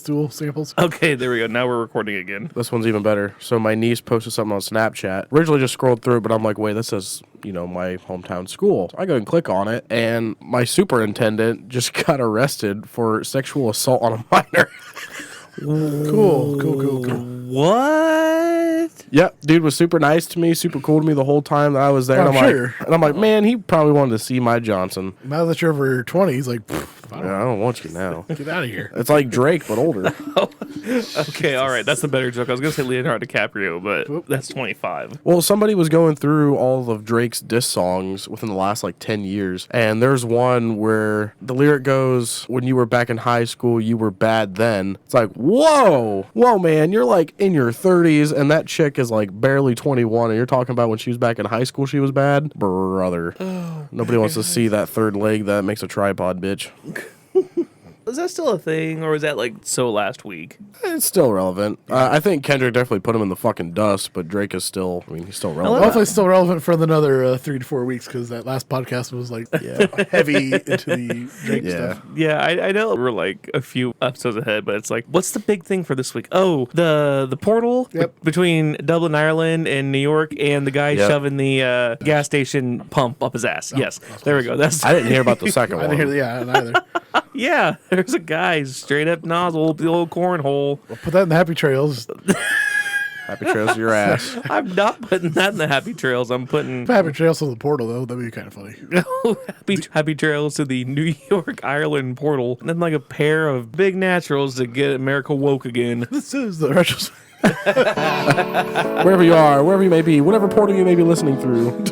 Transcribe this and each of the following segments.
stool samples. Okay, there we go. Now we're recording again. This one's even better. So my niece posted something on Snapchat. Originally just scrolled through, but I'm like, wait, this is, my hometown school. So I go and click on it, and my superintendent just got arrested for sexual assault on a minor. Cool. What? Yep, dude was super nice to me, super cool to me the whole time that I was there. I'm sure. And I'm like, man, he probably wanted to see my Johnson. Now that you're over 20, he's like, I don't want you now. get out of here. It's like Drake, but older. Okay, all right. That's the better joke. I was going to say Leonardo DiCaprio, but that's 25. Well, somebody was going through all of Drake's diss songs within the last 10 years. And there's one where the lyric goes, when you were back in high school, you were bad then. It's like, whoa, man, you're in your 30s and that chick is barely 21 and you're talking about when she was back in high school she was bad? Brother. Nobody wants to see that third leg that makes a tripod, bitch. Is that still a thing, or is that so last week? It's still relevant. I think Kendrick definitely put him in the fucking dust, but Drake is still, he's still relevant. Hopefully it's still relevant for another 3 to 4 weeks, because that last podcast was heavy into the Drake stuff. Yeah, I know we're a few episodes ahead, but it's what's the big thing for this week? Oh, the portal between Dublin, Ireland, and New York, and the guy shoving the gas station pump up his ass. Yes, there we go. I didn't hear about the second one. I didn't hear either. Yeah, there's a guy straight up nozzle the old cornhole. We'll put that in the Happy Trails. Happy trails to your ass. I'm not putting that in the Happy Trails. I'm putting Happy Trails to the portal, though. That'd be kind of funny. happy Trails to the New York, Ireland portal. And then a pair of big naturals to get America woke again. This is the retro. Wherever you are, wherever you may be, whatever portal you may be listening through.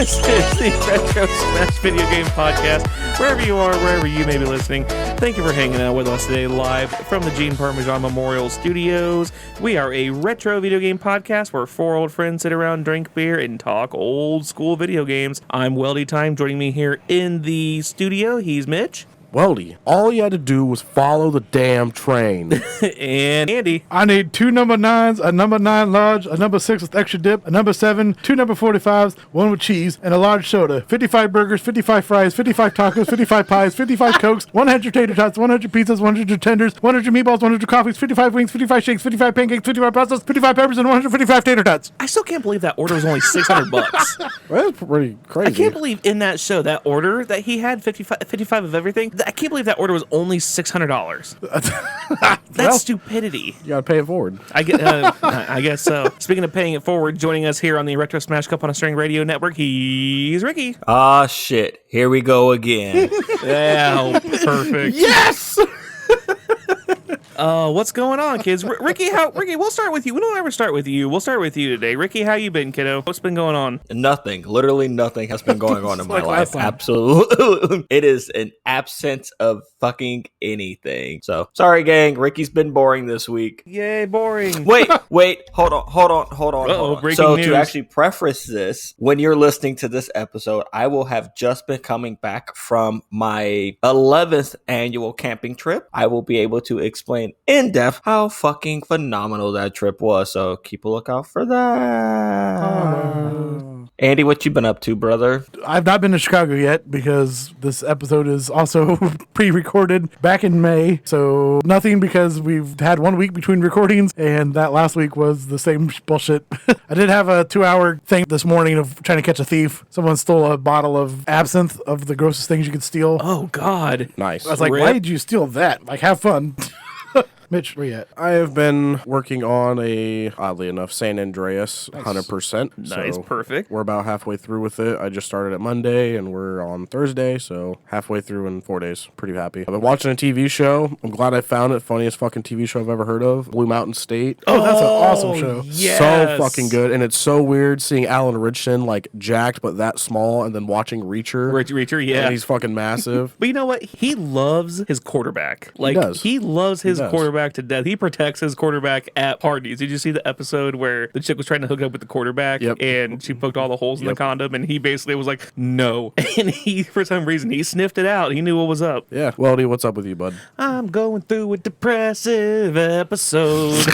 This is the Retro Smash Video Game Podcast. Wherever you are, wherever you may be listening, thank you for hanging out with us today live from the Gene Parmesan Memorial Studios. We are a retro video game podcast where 4 old friends sit around, drink beer, and talk old school video games. I'm Weldy Time. Joining me here in the studio, he's Mitch. Weldy, all you had to do was follow the damn train. And Andy. I need 2 number 9s, a number 9 large, a number 6 with extra dip, a number 7, 2 number 45s, 1 with cheese, and a large soda. 55 burgers, 55 fries, 55 tacos, 55 pies, 55 cokes, 100 tater tots, 100 pizzas, 100 tenders, 100 meatballs, 100 coffees, 55 wings, 55 shakes, 55 pancakes, 55 pastas, 55 peppers, and 155 tater tots. I still can't believe that order was only $600. Well, that's pretty crazy. I can't believe in that show, that order that he had 55 of everything. I can't believe that order was only $600. That's stupidity. You gotta pay it forward. I guess so. Speaking of paying it forward, joining us here on the Retro Smash Cup on a String Radio Network, he's Ricky. Ah, shit. Here we go again. Yeah, perfect. Yes! What's going on, kids? Ricky, we'll start with you. We don't ever start with you. We'll start with you today. Ricky, how you been, kiddo? What's been going on? Nothing. Literally nothing has been going on in my life. Time. Absolutely. It is an absence of fucking anything. So, sorry, gang. Ricky's been boring this week. Yay, boring. Wait. Hold on. Breaking So, news. to actually preface this, when you're listening to this episode, I will have just been coming back from my 11th annual camping trip. I will be able to explain in depth how fucking phenomenal that trip was. So keep a lookout for that. Andy, what you been up to, brother? I've not been to Chicago yet because this episode is also pre-recorded back in May. So nothing, because we've had 1 week between recordings and that last week was the same bullshit. I did have a 2-hour thing this morning of trying to catch a thief. Someone stole a bottle of absinthe, of the grossest things you could steal. Oh, God. Nice. I was like, Rip. why did you steal that? Like, have fun. Mitch, where you at? I have been working on oddly enough, San Andreas, 100%. Nice, so perfect. We're about halfway through with it. I just started at Monday, and we're on Thursday, so halfway through in 4 days. Pretty happy. I've been watching a TV show. I'm glad I found it. Funniest fucking TV show I've ever heard of. Blue Mountain State. Oh, that's an awesome show. Yes. So fucking good, and it's so weird seeing Alan Richardson like jacked but that small, and then watching Reacher. Reacher, yeah. And he's fucking massive. But you know what? He loves his quarterback. Like, does. he loves his He does. quarterback to death. He protects his quarterback at parties. Did you see the episode where the chick was trying to hook up with the quarterback Yep. and she poked all the holes in the condom and he basically was like, no. And he, for some reason, he sniffed it out. He knew what was up. Yeah. Weldy, what's up with you, bud? I'm going through a depressive episode.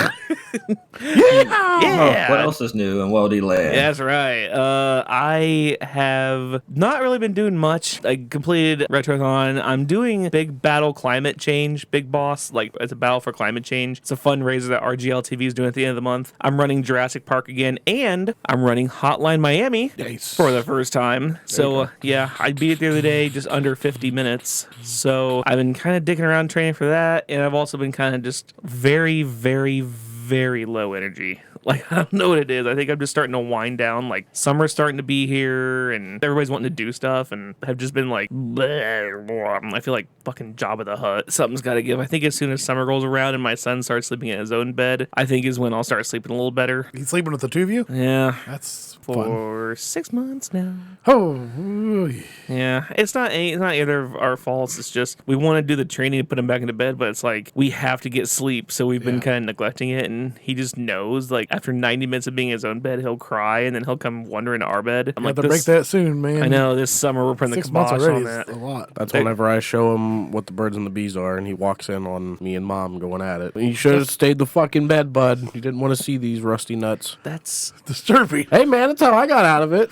Yeah. Yeah. What else is new in Weldy Land? That's right. I have not really been doing much. I completed Retrothon. I'm doing Big Battle Climate Change, Big Boss, like it's a battle for climate change. It's a fundraiser that RGL TV is doing at the end of the month. I'm running Jurassic Park again, and I'm running Hotline Miami for the first time. So, yeah, I beat it the other day, just under 50 minutes. So I've been kind of dicking around training for that, and I've also been kind of just very, very, very low energy. Like, I don't know what it is. I think I'm just starting to wind down. Like, summer's starting to be here, and everybody's wanting to do stuff, and I've just been like, bleh, bleh. I feel like fucking Jabba the Hutt. Something's got to give. I think as soon as summer rolls around and my son starts sleeping in his own bed, I think is when I'll start sleeping a little better. You sleeping with the two of you? Yeah. That's fun. For 6 months now. Oh, ooh. Yeah, it's not either of our faults. It's just we want to do the training and put him back into bed, but it's like we have to get sleep, so we've been kind of neglecting it. And he just knows, like after 90 minutes of being in his own bed, he'll cry, and then he'll come wander into our bed. I'm like, to break that soon, man. I know this summer we're putting 6 the months kibosh already on is that. a lot. That's whenever I show him what the birds and the bees are, and he walks in on me and Mom going at it. You should have stayed the fucking bed, bud. You didn't want to see these rusty nuts. That's Disturbing. Hey, man, that's how I got out of it.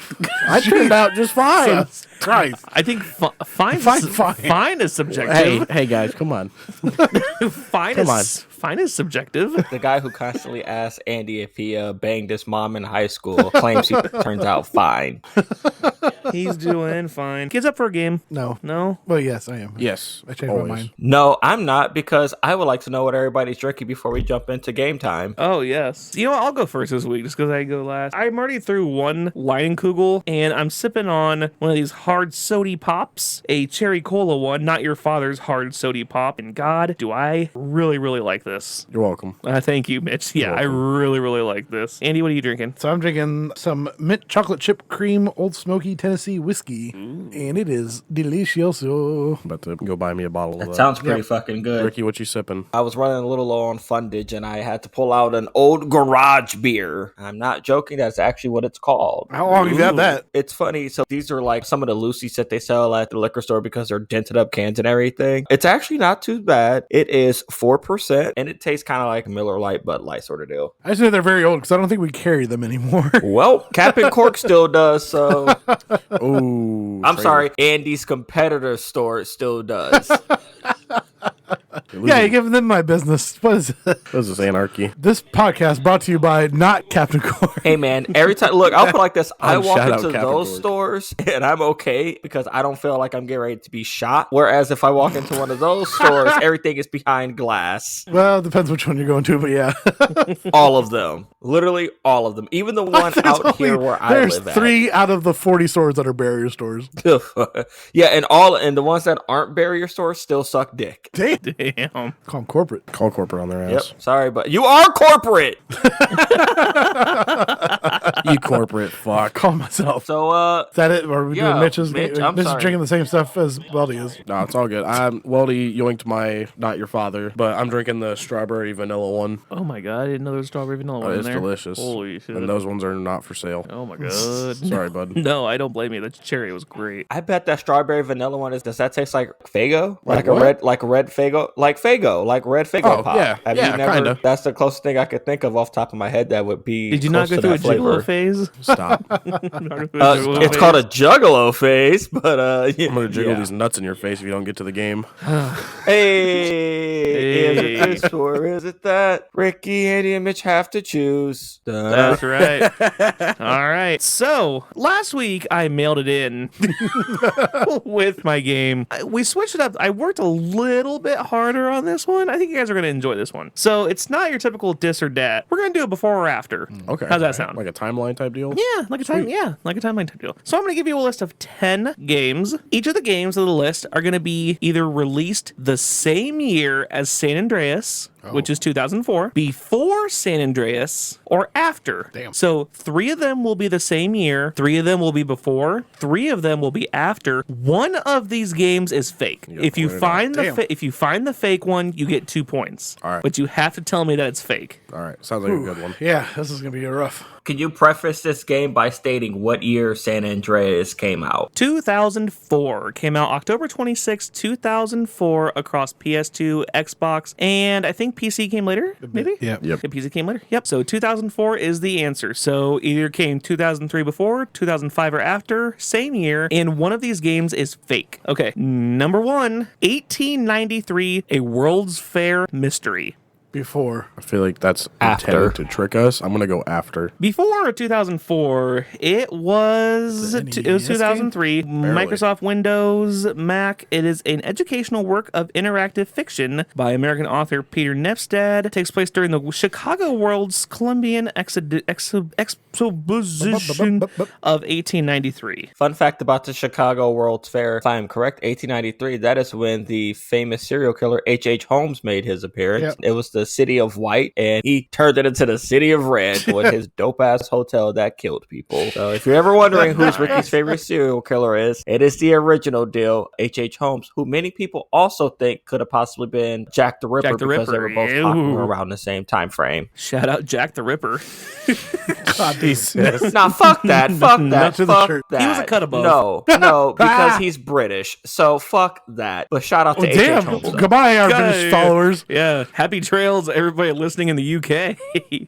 I turned out just fine. Christ. I think fine is subjective. Hey, guys, come on. Fine is subjective. The guy who constantly asks Andy if he banged his mom in high school claims he turns out fine. He's doing fine. Kids up for a game? No. No? Well, yes, I am. Yes, I changed always. my mind. No, I'm not, because I would like to know what everybody's drinking before we jump into game time. Oh, yes. You know what? I'll go first this week just because I go last. I'm already through one Leinenkugel, and I'm sipping on one of these hard sody pops, a cherry cola one, not your father's hard sody pop. And God, do I really, really like this. You're welcome. Thank you, Mitch. Yeah, I really, really like this. Andy, what are you drinking? So I'm drinking some mint chocolate chip cream Old Smoky Tennessee whiskey, and it is delicioso. About to go buy me a bottle of That that. sounds pretty fucking good. Ricky, what you sipping? I was running a little low on fundage, and I had to pull out an old garage beer. I'm not joking. That's actually what it's called. How long have you had that? It's funny. So these are like some of the Lucy's that they sell at the liquor store because they're dented up cans and everything. It's actually not too bad. It is 4%, and it tastes kind of like Miller Lite, Bud Light sort of deal. I just know they're very old because I don't think we carry them anymore. Well, Captain Cork still does, so... Oh, I'm sorry, Andy's competitor store still does. Yeah, you're giving them my business. What is it? This is anarchy. This podcast brought to you by not Captain Cork. Hey, man, every time... Look, I'll put it like this. I walk shout out into Captain those Cork. stores, and I'm okay because I don't feel like I'm getting ready to be shot. Whereas if I walk into one of those stores, everything is behind glass. Well, it depends which one you're going to, but yeah. All of them. Literally all of them. Even the one out here where I There's live at. 3 out of the 40 stores that are barrier stores. Yeah, and the ones that aren't barrier stores still suck dick. Damn. Damn. Call them corporate. Call corporate on their Yep. ass. Sorry, but you are corporate. You corporate fuck. Call myself. So Is that it? Or are we Yeah, doing Mitch's? Mitch, I'm Mitch is sorry. drinking the same stuff as Weldy is. No, it's all good. Weldy yoinked my not your father, but I'm drinking the strawberry vanilla one. Oh my God, I didn't know there was strawberry vanilla one in It's there. delicious. Holy shit. And those ones are not for sale. Oh my God. Sorry, bud. No, I don't blame you. The cherry was great. I bet that strawberry vanilla one does that taste like Faygo? Like Like a what? red Faygo? Like Faygo, like red Faygo Oh, pop. yeah. Have Yeah, you never? kinda. That's the closest thing I could think of off the top of my head that would be. Did you not close go to through a that gigolo flavor. phase? Stop. It's called a juggalo phase, but yeah, I'm gonna jiggle yeah. these nuts in your face if you don't get to the game. Hey, is it this or is it that? Ricky, Andy, and Mitch have to choose. That's right. All right. So last week I mailed it in with my game. We switched it up. I worked a little bit harder after on this one. I think you guys are going to enjoy this one. So it's not your typical dis or dat. We're going to do a before or after. Okay. How's that sound? Like a timeline type deal? Yeah, like a timeline type deal. So I'm going to give you a list of 10 games. Each of the games of the list are going to be either released the same year as San Andreas, which is 2004, before San Andreas, or after. Damn. So 3 of them will be the same year, 3 of them will be before, 3 of them will be after. One of these games is fake. If you find the fake one, you get 2 points. All right. But you have to tell me that it's fake. All right. Sounds like a good one. Yeah, this is going to be rough. Can you preface this game by stating what year San Andreas came out? 2004. Came out October 26, 2004 across PS2, Xbox, and I think PC came later, maybe? Yeah. Yep. Yeah, PC came later. Yep. So 2004 is the answer. So either came 2003 before, 2005 or after, same year, and one of these games is fake. Okay. Number 1, 1893, A World's Fair Mystery. Before. I feel like that's After. intended to trick us. I'm going to go after. Before 2004, it was The NES 2003. Barely. Microsoft Windows, Mac. It is an educational work of interactive fiction by American author Peter Nepstad. It takes place during the Chicago World's Columbian Exposition of 1893. Fun fact about the Chicago World's Fair, if I am correct, 1893, that is when the famous serial killer H.H. Holmes made his appearance. Yep. It was the city of white, and he turned it into the city of red with his dope-ass hotel that killed people. So if you're ever wondering who's Ricky's favorite serial killer is, it is the original deal, H.H. Holmes, who many people also think could have possibly been Jack the Ripper, because they were both popular around the same time frame. Shout out Jack the Ripper. God, Jesus. Nah, fuck that. Fuck that. to the Fuck shirt. that. He was a cut above. No, because he's British. So fuck that. But shout out to H.H. Damn. Holmes. though. Goodbye, our British followers. Yeah. Happy trails, everybody listening in the UK.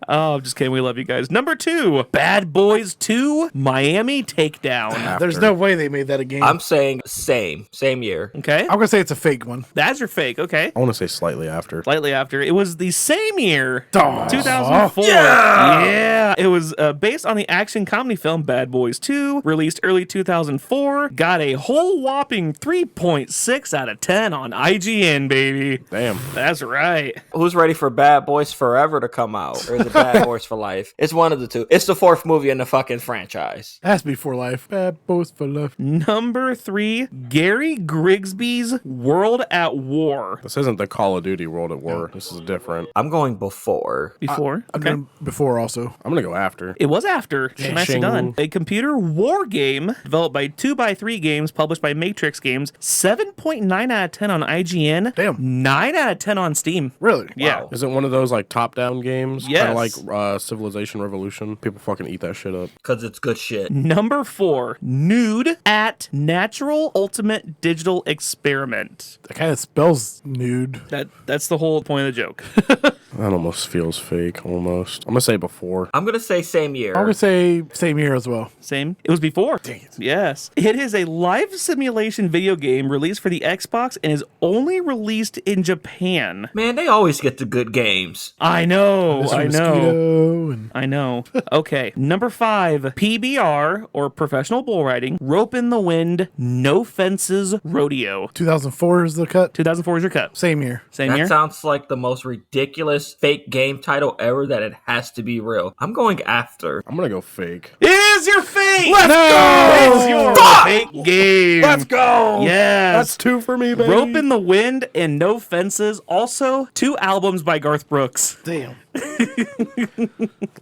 Oh, I'm just kidding. We love you guys. Number 2, Bad Boys 2, Miami Takedown. There's no way they made that a game. I'm saying same year. Okay. I'm going to say it's a fake one. That's your fake. Okay. I want to say slightly after. Slightly after. It was the same year, Aw. 2004. Yeah. It was based on the action comedy film Bad Boys 2, released early 2004. Got a whole whopping 3.6 out of 10 on IGN, baby. Damn. That's right. Who's ready for Bad Boys Forever to come out? Or is it Bad Boys for Life? It's one of the two. It's the 4th movie in the fucking franchise. It has to be for life. Bad Boys for life. Number 3, Gary Grigsby's World at War. This isn't the Call of Duty World at War. This is different. I'm going before. Before. I'm Okay. going before also. I'm going to go after. It was after. Nicely Shing. done. A computer war game developed by 2x3 Games, published by Matrix Games. 7.9 out of 10 on IGN. Damn. 9 out of 10 on Steam. Really? Yeah. Wow. Is it one of those like top-down games? Yes. Kind of like Civilization Revolution. People fucking eat that shit up. Because it's good shit. Number 4, Nude at Natural Ultimate Digital Experiment. That kind of spells nude. That's the whole point of the joke. That almost feels fake, almost. I'm going to say before. I'm going to say same year. I'm going to say same year as well. Same. It was before. Dang it. Yes. It is a live simulation video game released for the Xbox and is only released in Japan. Man, they always get the good games. I know. Mr. I know. Mosquito and I know. Okay. Number 5, PBR, or Professional Bull Riding, Rope in the Wind, No Fences Rodeo. 2004 is the cut. 2004 is your cut. Same year. Same That year? sounds like the most ridiculous fake game title ever that it has to be real. I'm going after. I'm going to go fake. It is your fake! Let's go! It's your fake game. Let's go! Yes. That's 2 for me, baby. Rope in the Wind and No Fences. Also, 2 albums by Garth Brooks. Damn.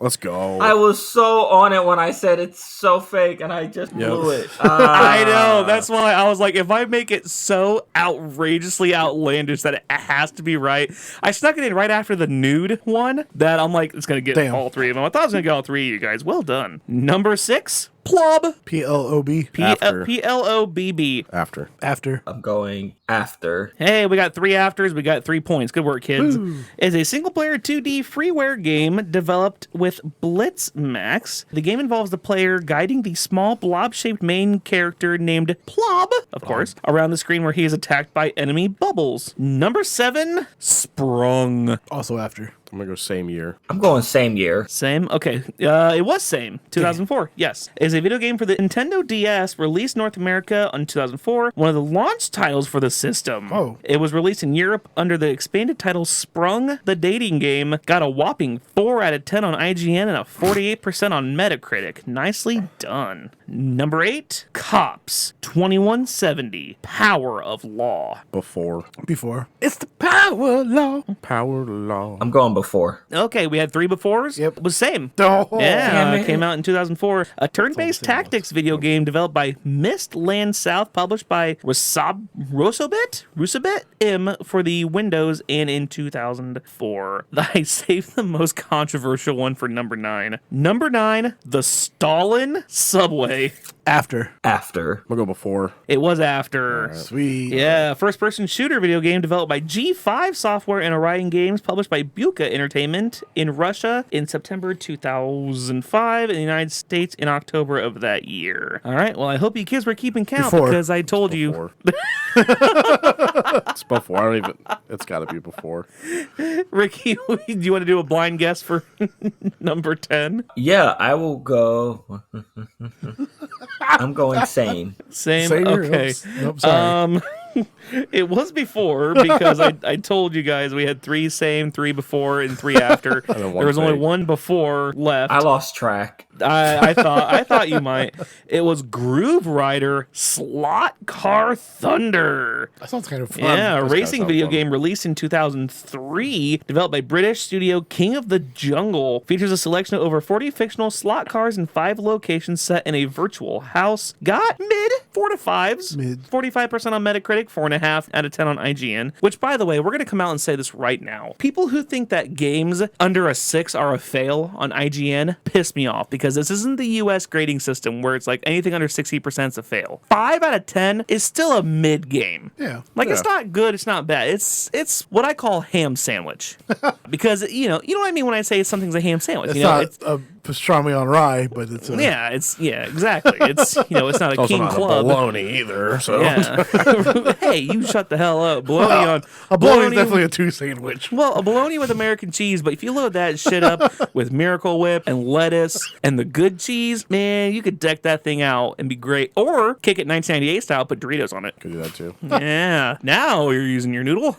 Let's go. I was so on it when I said it's so fake, and I just blew it. I know. That's why I was like, if I make it so outrageously outlandish that it has to be right. I snuck it in right after the nude one that I'm like, it's going to get Damn. all 3 of them. I thought it was going to get all 3 of you guys. Well done. Number 6, Plob. PLOB. After. PLOBB. After. After. I'm going after. Hey, we got 3 afters. We got 3 points. Good work, kids. It's a single-player 2D freeware game developed with Blitzmax. The game involves the player guiding the small blob-shaped main character named Plob, of course, around the screen where he is attacked by enemy bubbles. Number 7, Sprung. Also after. I'm going to go same year. I'm going same year. Same? Okay. It was same. 2004. Yes. It's a video game for the Nintendo DS, released North America in 2004. One of the launch titles for the system. Oh. It was released in Europe under the expanded title Sprung the Dating Game. Got a whopping 4 out of 10 on IGN and a 48% on Metacritic. Nicely done. Number 8, Cops 2170, Power of Law. Before. It's the power law. Power law. I'm going before. Okay, we had 3 befores. Yep. It was same. Oh, Yeah, damn it it. came out in 2004. A turn-based tactics video game developed by Mist Land South, published by Russobit M for the Windows, and in 2004. I saved the most controversial one for number 9. Number 9, the Stalin Subway. After. After. I'm going to go before. It was after. Sweet. Yeah, first-person shooter video game developed by G5 Software and Orion Games, published by Buka Entertainment in Russia in September 2005, in the United States in October of that year. All right, well, I hope you kids were keeping count Before. because I told you. Before. It's before. I don't even. It's got to be before. Ricky, do you want to do a blind guess for number 10? Yeah, I will go. I'm going same. Same? Same here. Okay. Oops. Nope, sorry. It was before because I told you guys we had 3 same, 3 before, and 3 after. then one There was only fake. 1 before left. I lost track. I thought you might. It was Groove Rider Slot Car Thunder. That sounds kind of fun. Yeah, a This racing kinda video sounds game released in 2003, developed by British studio King of the Jungle. Features a selection of over 40 fictional slot cars in 5 locations set in a virtual house. Got mid 4 to 5s. Mid. 45% on Metacritic, 4.5 out of 10 on IGN. Which, by the way, we're going to come out and say this right now. People who think that games under a 6 are a fail on IGN piss me off, because this isn't the US grading system where it's like anything under 60% is a fail. 5 out of 10 is still a mid game. Yeah. Like, it's Yeah. not good, it's not bad. It's what I call ham sandwich. Because, you know what I mean when I say something's a ham sandwich. It's you know, not a pastrami on rye, but it's a... yeah, exactly. It's, it's not a Also king not club. a bologna either. So. Yeah. Hey, you shut the hell up. Bologna on A bologna is definitely a 2 sandwich. well, a bologna with American cheese, but if you load that shit up with Miracle Whip and lettuce and the good cheese, man, you could deck that thing out and be great. Or kick it 1998 style, put Doritos on it. Could do that too. Yeah. Now you're using your noodle.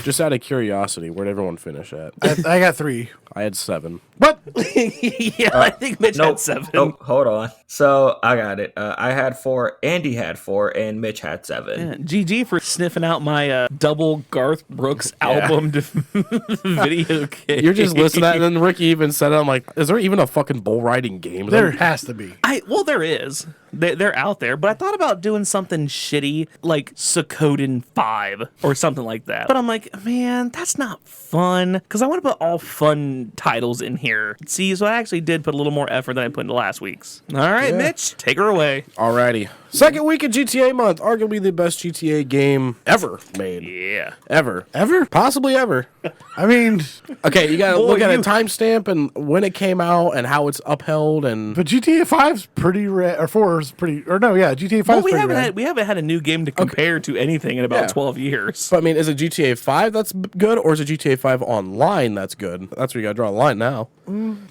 Just out of curiosity, where'd everyone finish at? I got 3. I had 7. What? Yeah, I think Mitch had 7. Nope, hold on. So I got it. I had 4, Andy had 4, and Mitch had 7. Yeah, GG for sniffing out my double Garth Brooks album video game. You're just listening to that, and then Ricky even said it. I'm like, is there even a fucking bull riding game? There has to be. Well, there is. They're out there, but I thought about doing something shitty like Suikoden 5 or something like that. But I'm like, man, that's not fun, because I want to put all fun titles in here. See, so I actually did put a little more effort than I put into last week's. All right, Mitch, take her away. Alrighty. Second week of GTA month. Arguably the best GTA game ever made. Yeah. Ever. Ever? Possibly ever. I mean, Okay, you gotta Boy, look at a you- timestamp and when it came out and how it's upheld and but GTA 5's pretty rad, or 4 is pretty, or no, yeah, GTA 5's Well, we pretty haven't rad. had a new game to compare to anything in about Yeah. 12 years. but I mean, is it GTA 5 that's good or is it GTA 5 online that's good? That's where you gotta draw a line now.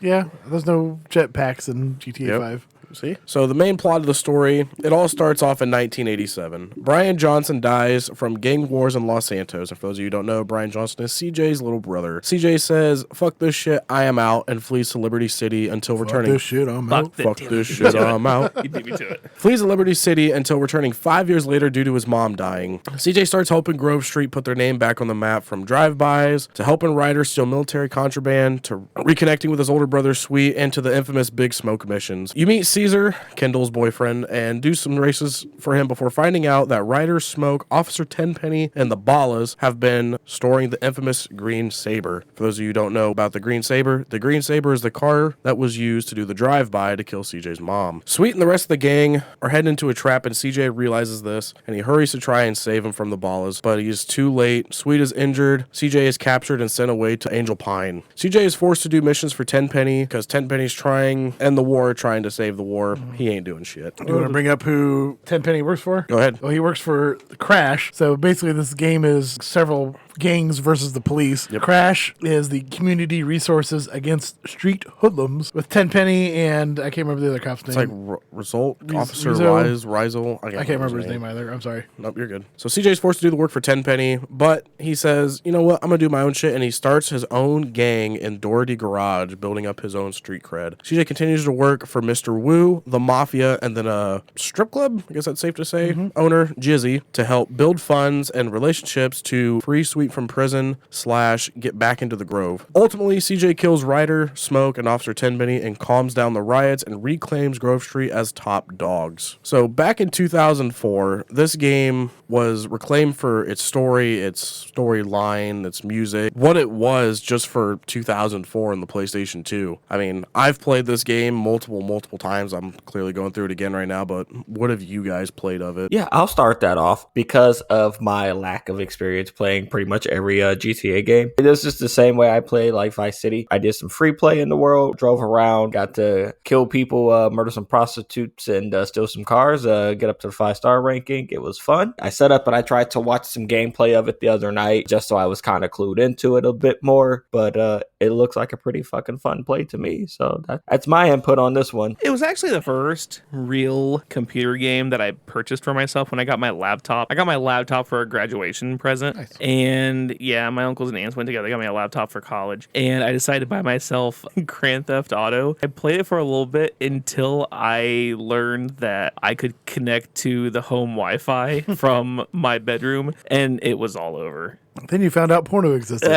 Yeah, there's no jetpacks in GTA Yep. 5. See? So the main plot of the story, it all starts off in 1987. Brian Johnson dies from gang wars in Los Santos. And for those of you who don't know, Brian Johnson is CJ's little brother. CJ says, fuck this shit, I am out, and flees to Liberty City until returning. This shit, I'm out. Fuck this shit, I'm out. You beat me to it. Flees to Liberty City until returning 5 years later due to his mom dying. CJ starts helping Grove Street put their name back on the map, from drive-bys to helping riders steal military contraband to reconnecting with his older brother Sweet and to the infamous Big Smoke missions. You meet Caesar, Kendall's boyfriend, and do some races for him before finding out that Ryder Smoke, Officer Tenpenny, and the Ballas have been storing the infamous Green Saber. For those of you who don't know about the Green Saber is the car that was used to do the drive-by to kill CJ's mom. Sweet and the rest of the gang are heading into a trap, and CJ realizes this, and he hurries to try and save him from the Ballas, but he's too late. Sweet is injured, CJ is captured and sent away to Angel Pine. CJ is forced to do missions for Tenpenny because Tenpenny's trying to end the war, trying to save the war. He ain't doing shit. You want to bring up who Tenpenny works for? Go ahead. Well, he works for Crash. So basically, this game is several gangs versus the police. Yep. Crash is the community resources against street hoodlums with Tenpenny and I can't remember the other cop's name. It's like Result Officer Rizzo. Rizel. I can't remember his name either. I'm sorry. Nope, you're good. So CJ's forced to do the work for Tenpenny, but he says, you know what, I'm going to do my own shit, and he starts his own gang in Doherty Garage, building up his own street cred. CJ continues to work for Mr. Wu, the Mafia, and then a strip club, I guess that's safe to say, owner, Jizzy, to help build funds and relationships to free sweep from prison / get back into the Grove. Ultimately, CJ kills Ryder, Smoke, and Officer Tenpenny and calms down the riots and reclaims Grove Street as top dogs. So back in 2004, this game was reclaimed for its story, its storyline, its music, what it was just for 2004 in the PlayStation 2. I mean, I've played this game multiple times. I'm clearly going through it again right now, but what have you guys played of it? Yeah, I'll start that off because of my lack of experience playing pretty much every GTA game. It is just the same way I play like Vice City. I did some free play in the world, drove around, got to kill people, murder some prostitutes, and steal some cars, get up to the 5-star ranking. It was fun. I set up and I tried to watch some gameplay of it the other night just so I was kind of clued into it a bit more, but it looks like a pretty fucking fun play to me. So that's my input on this one. It was actually the first real computer game that I purchased for myself when I got my laptop. I got my laptop for a graduation present. Nice. And yeah, my uncles and aunts went together. They got me a laptop for college. And I decided to buy myself Grand Theft Auto. I played it for a little bit until I learned that I could connect to the home Wi-Fi from my bedroom, and it was all over. Then you found out porno existed.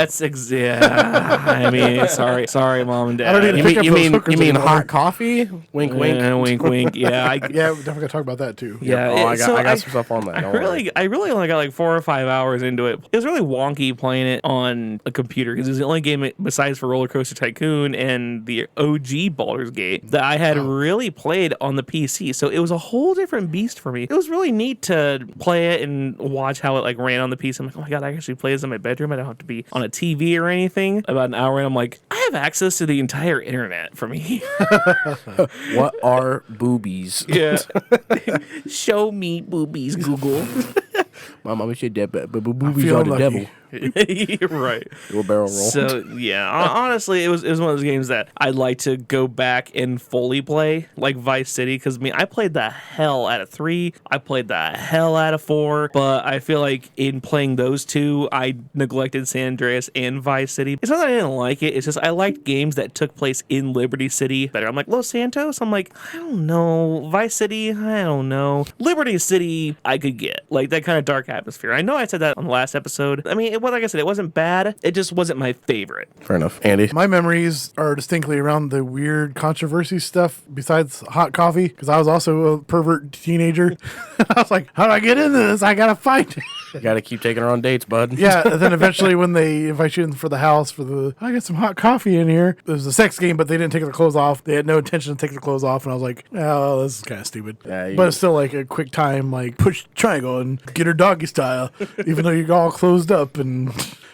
Yeah. I mean, sorry, mom and dad. I don't need to pick up those hookers You mean anymore. hot coffee? Wink, wink. Wink, wink. Yeah, Yeah, we're definitely gonna talk about that too. Yeah, I got some stuff on that. I really only got like 4 or 5 hours into it. It was really wonky playing it on a computer because it was the only game besides for Roller Coaster Tycoon and the OG Baldur's Gate that I had really played on the PC. So it was a whole different beast for me. It was really neat to play it and watch how it like ran on the PC. I'm like, oh my god, I actually play this in my bedroom. I don't have to be on a TV or anything. About an hour in, I'm like, I have access to the entire internet from here. What are boobies? Yeah. Show me boobies, Google. My mama said that, but boobies are the lucky. devil. Right. Do a barrel roll. So yeah, honestly, it was one of those games that I'd like to go back and fully play, like Vice City, because I played the hell out of 3. I played the hell out of 4, but I feel like in playing those two, I neglected San Andreas and Vice City. It's not that I didn't like it; it's just I liked games that took place in Liberty City better. I'm like Los Santos. I'm like, I don't know, Vice City. I don't know, Liberty City. I could get like that kind of dark atmosphere. I know I said that on the last episode. I mean, like I said, it wasn't bad. It just wasn't my favorite. Fair enough. Andy? My memories are distinctly around the weird controversy stuff besides hot coffee, because I was also a pervert teenager. I was like, how do I get into this? I gotta find it. You gotta keep taking her on dates, bud. Yeah, and then eventually when they invite you in for the house I got some hot coffee in here. It was a sex game, but they didn't take their clothes off. They had no intention to take their clothes off, and I was like, oh, this is kind of stupid. Yeah, but it's still like a quick time, like push triangle and get her doggy style, even though you're all closed up and.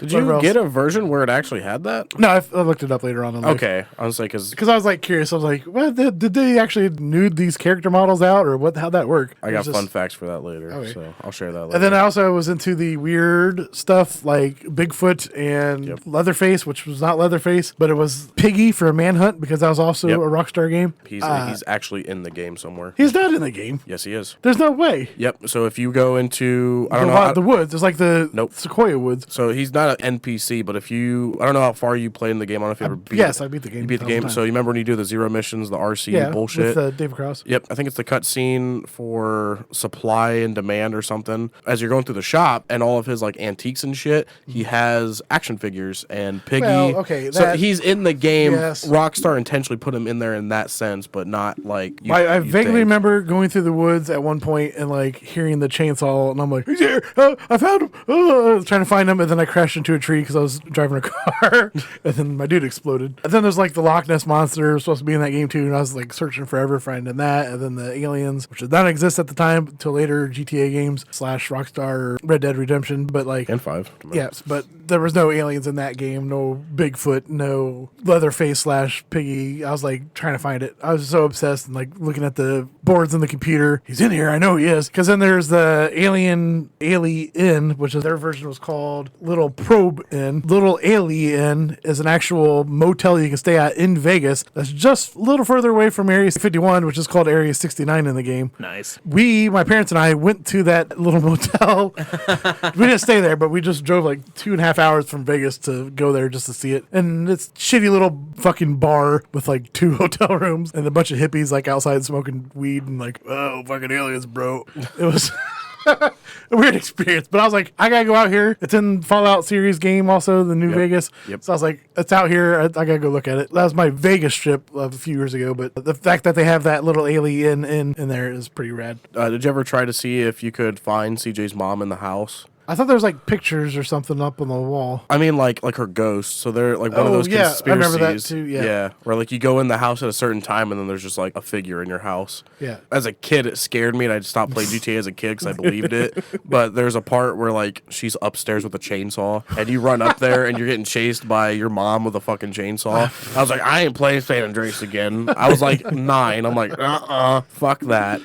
Did you get a version where it actually had that? No, I looked it up later on. Okay, I was like, because I was like curious. I was like, what did they actually nude these character models out, or how'd that work? I got fun facts for that later, Okay. so I'll share that later. And then I also was into the weird stuff like Bigfoot and Leatherface, which was not Leatherface, but it was Piggy for Manhunt, because that was also a Rockstar game. He's actually in the game somewhere. He's not in the game. Yes, he is. There's no way. Yep. So if you go into the woods, it's like the Sequoia Woods. So he's not an NPC, but if you, I don't know how far you played in the game. I don't know if you ever beat it. Yes, I beat the game. You beat the game. So you remember when you do the zero missions, the RC bullshit? With David Cross. Yep. I think it's the cutscene for supply and demand or something. As you're going through the shop and all of his like antiques and shit, he has action figures and Piggy. Well, okay. So he's in the game. Yes. Rockstar intentionally put him in there in that sense, but not like I vaguely remember going through the woods at one point and like hearing the chainsaw, and I'm like, he's here. I found him. Trying to find him, and then I crashed into a tree because I was driving a car, and then my dude exploded. And then there's like the Loch Ness Monster was supposed to be in that game too, and I was like searching forever finding that, and then the aliens, which did not exist at the time until later GTA games / Rockstar or Red Dead Redemption, but like And 5. yes, but there was no aliens in that game, no Bigfoot, no Leatherface / Piggy. I was like trying to find it. I was so obsessed and like looking at the boards in the computer. He's in here, I know he is. Because then there's the Alien, which is their version was called Little Probe Inn. Little Alien is an actual motel you can stay at in Vegas that's just a little further away from Area 51, which is called Area 69 in the game. Nice. My parents and I went to that little motel. We didn't stay there, but we just drove like 2.5 hours from Vegas to go there just to see it. And it's shitty little fucking bar with like 2 hotel rooms and a bunch of hippies like outside smoking weed and like, oh, fucking aliens, bro. It was a weird experience, but I was like, I gotta go out here. It's in Fallout series game, also the New Vegas. Yep. So I was like, it's out here. I gotta go look at it. That was my Vegas trip of a few years ago, but the fact that they have that little alien in there is pretty rad. Did you ever try to see if you could find CJ's mom in the house? I thought there was like pictures or something up on the wall. I mean, like her ghost. So they're like one of those conspiracies. I remember that too. Yeah. Where like you go in the house at a certain time and then there's just like a figure in your house. Yeah. As a kid, it scared me and I stopped playing GTA as a kid because I believed it. But there's a part where like she's upstairs with a chainsaw and you run up there and you're getting chased by your mom with a fucking chainsaw. I was like, I ain't playing San Andreas again. I was like 9. I'm like, fuck that.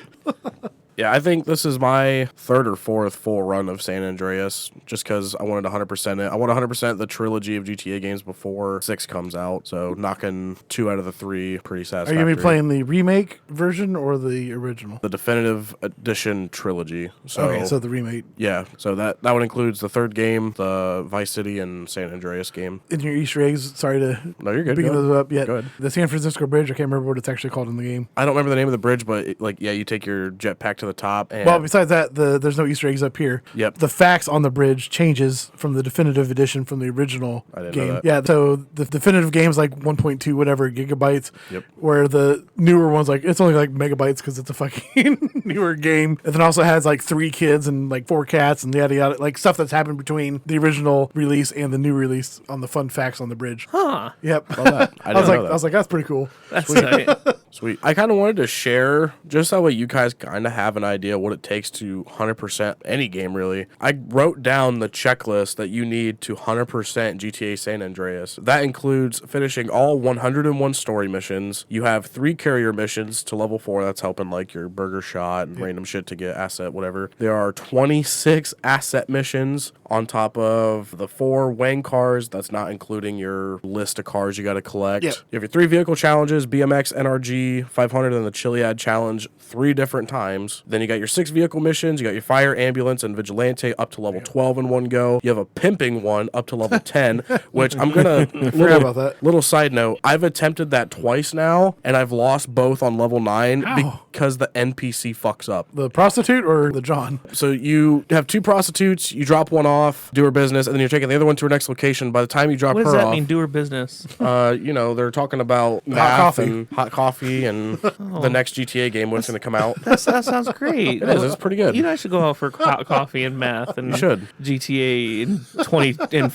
Yeah, I think this is my 3rd or 4th full run of San Andreas, just because I wanted 100% it. I want 100% the trilogy of GTA games before 6 comes out, so knocking 2 out of the 3 pretty Are satisfactory. you gonna be playing the remake version or the original? The definitive edition trilogy. So, Okay, so the remake. yeah, so that one includes the 3rd game, the Vice City and San Andreas game. In your Easter eggs, sorry to No, you're good. picking Go those up yet. Go ahead. The San Francisco Bridge, I can't remember what it's actually called in the game. I don't remember the name of the bridge, but you take your jetpack to the top. And Well, besides that, there's no Easter eggs up here. Yep. The facts on the bridge changes from the definitive edition from the original I didn't game. know that. Yeah, so the definitive game's like 1.2 whatever gigabytes. Yep. Where the newer one's like it's only like megabytes because it's a fucking newer game. And then also has like 3 kids and like 4 cats and yada yada, like stuff that's happened between the original release and the new release on the fun facts on the bridge. Huh. Yep. Love that. I didn't know that. I was like, that's pretty cool. That's tight. Sweet. I kind of wanted to share, just that way you guys kind of have an idea what it takes to 100% any game, really. I wrote down the checklist that you need to 100% GTA San Andreas. That includes finishing all 101 story missions. You have 3 carrier missions to level 4. That's helping like your burger shot and random shit to get asset, whatever. There are 26 asset missions on top of the 4 Wang cars. That's not including your list of cars you got to collect. Yep. You have your 3 vehicle challenges, BMX, NRG, 500, and the Chiliad challenge 3 different times. Then you got your 6 vehicle missions. You got your fire, ambulance, and vigilante up to level 12 in one go. You have a pimping one up to level 10, which I'm gonna Forgot about that. little side note. I've attempted that twice now, and I've lost both on level 9 Ow. because the NPC fucks up. The prostitute or the John? So you have 2 prostitutes, you drop one off, do her business, and then you're taking the other one to her next location. By the time you drop What her does that off, mean? Do her business. they're talking about math coffee. and hot coffee and the next GTA game when it's going to come out. That sounds great. It is. It's pretty good. You and I should go out for hot coffee and math and You should. GTA in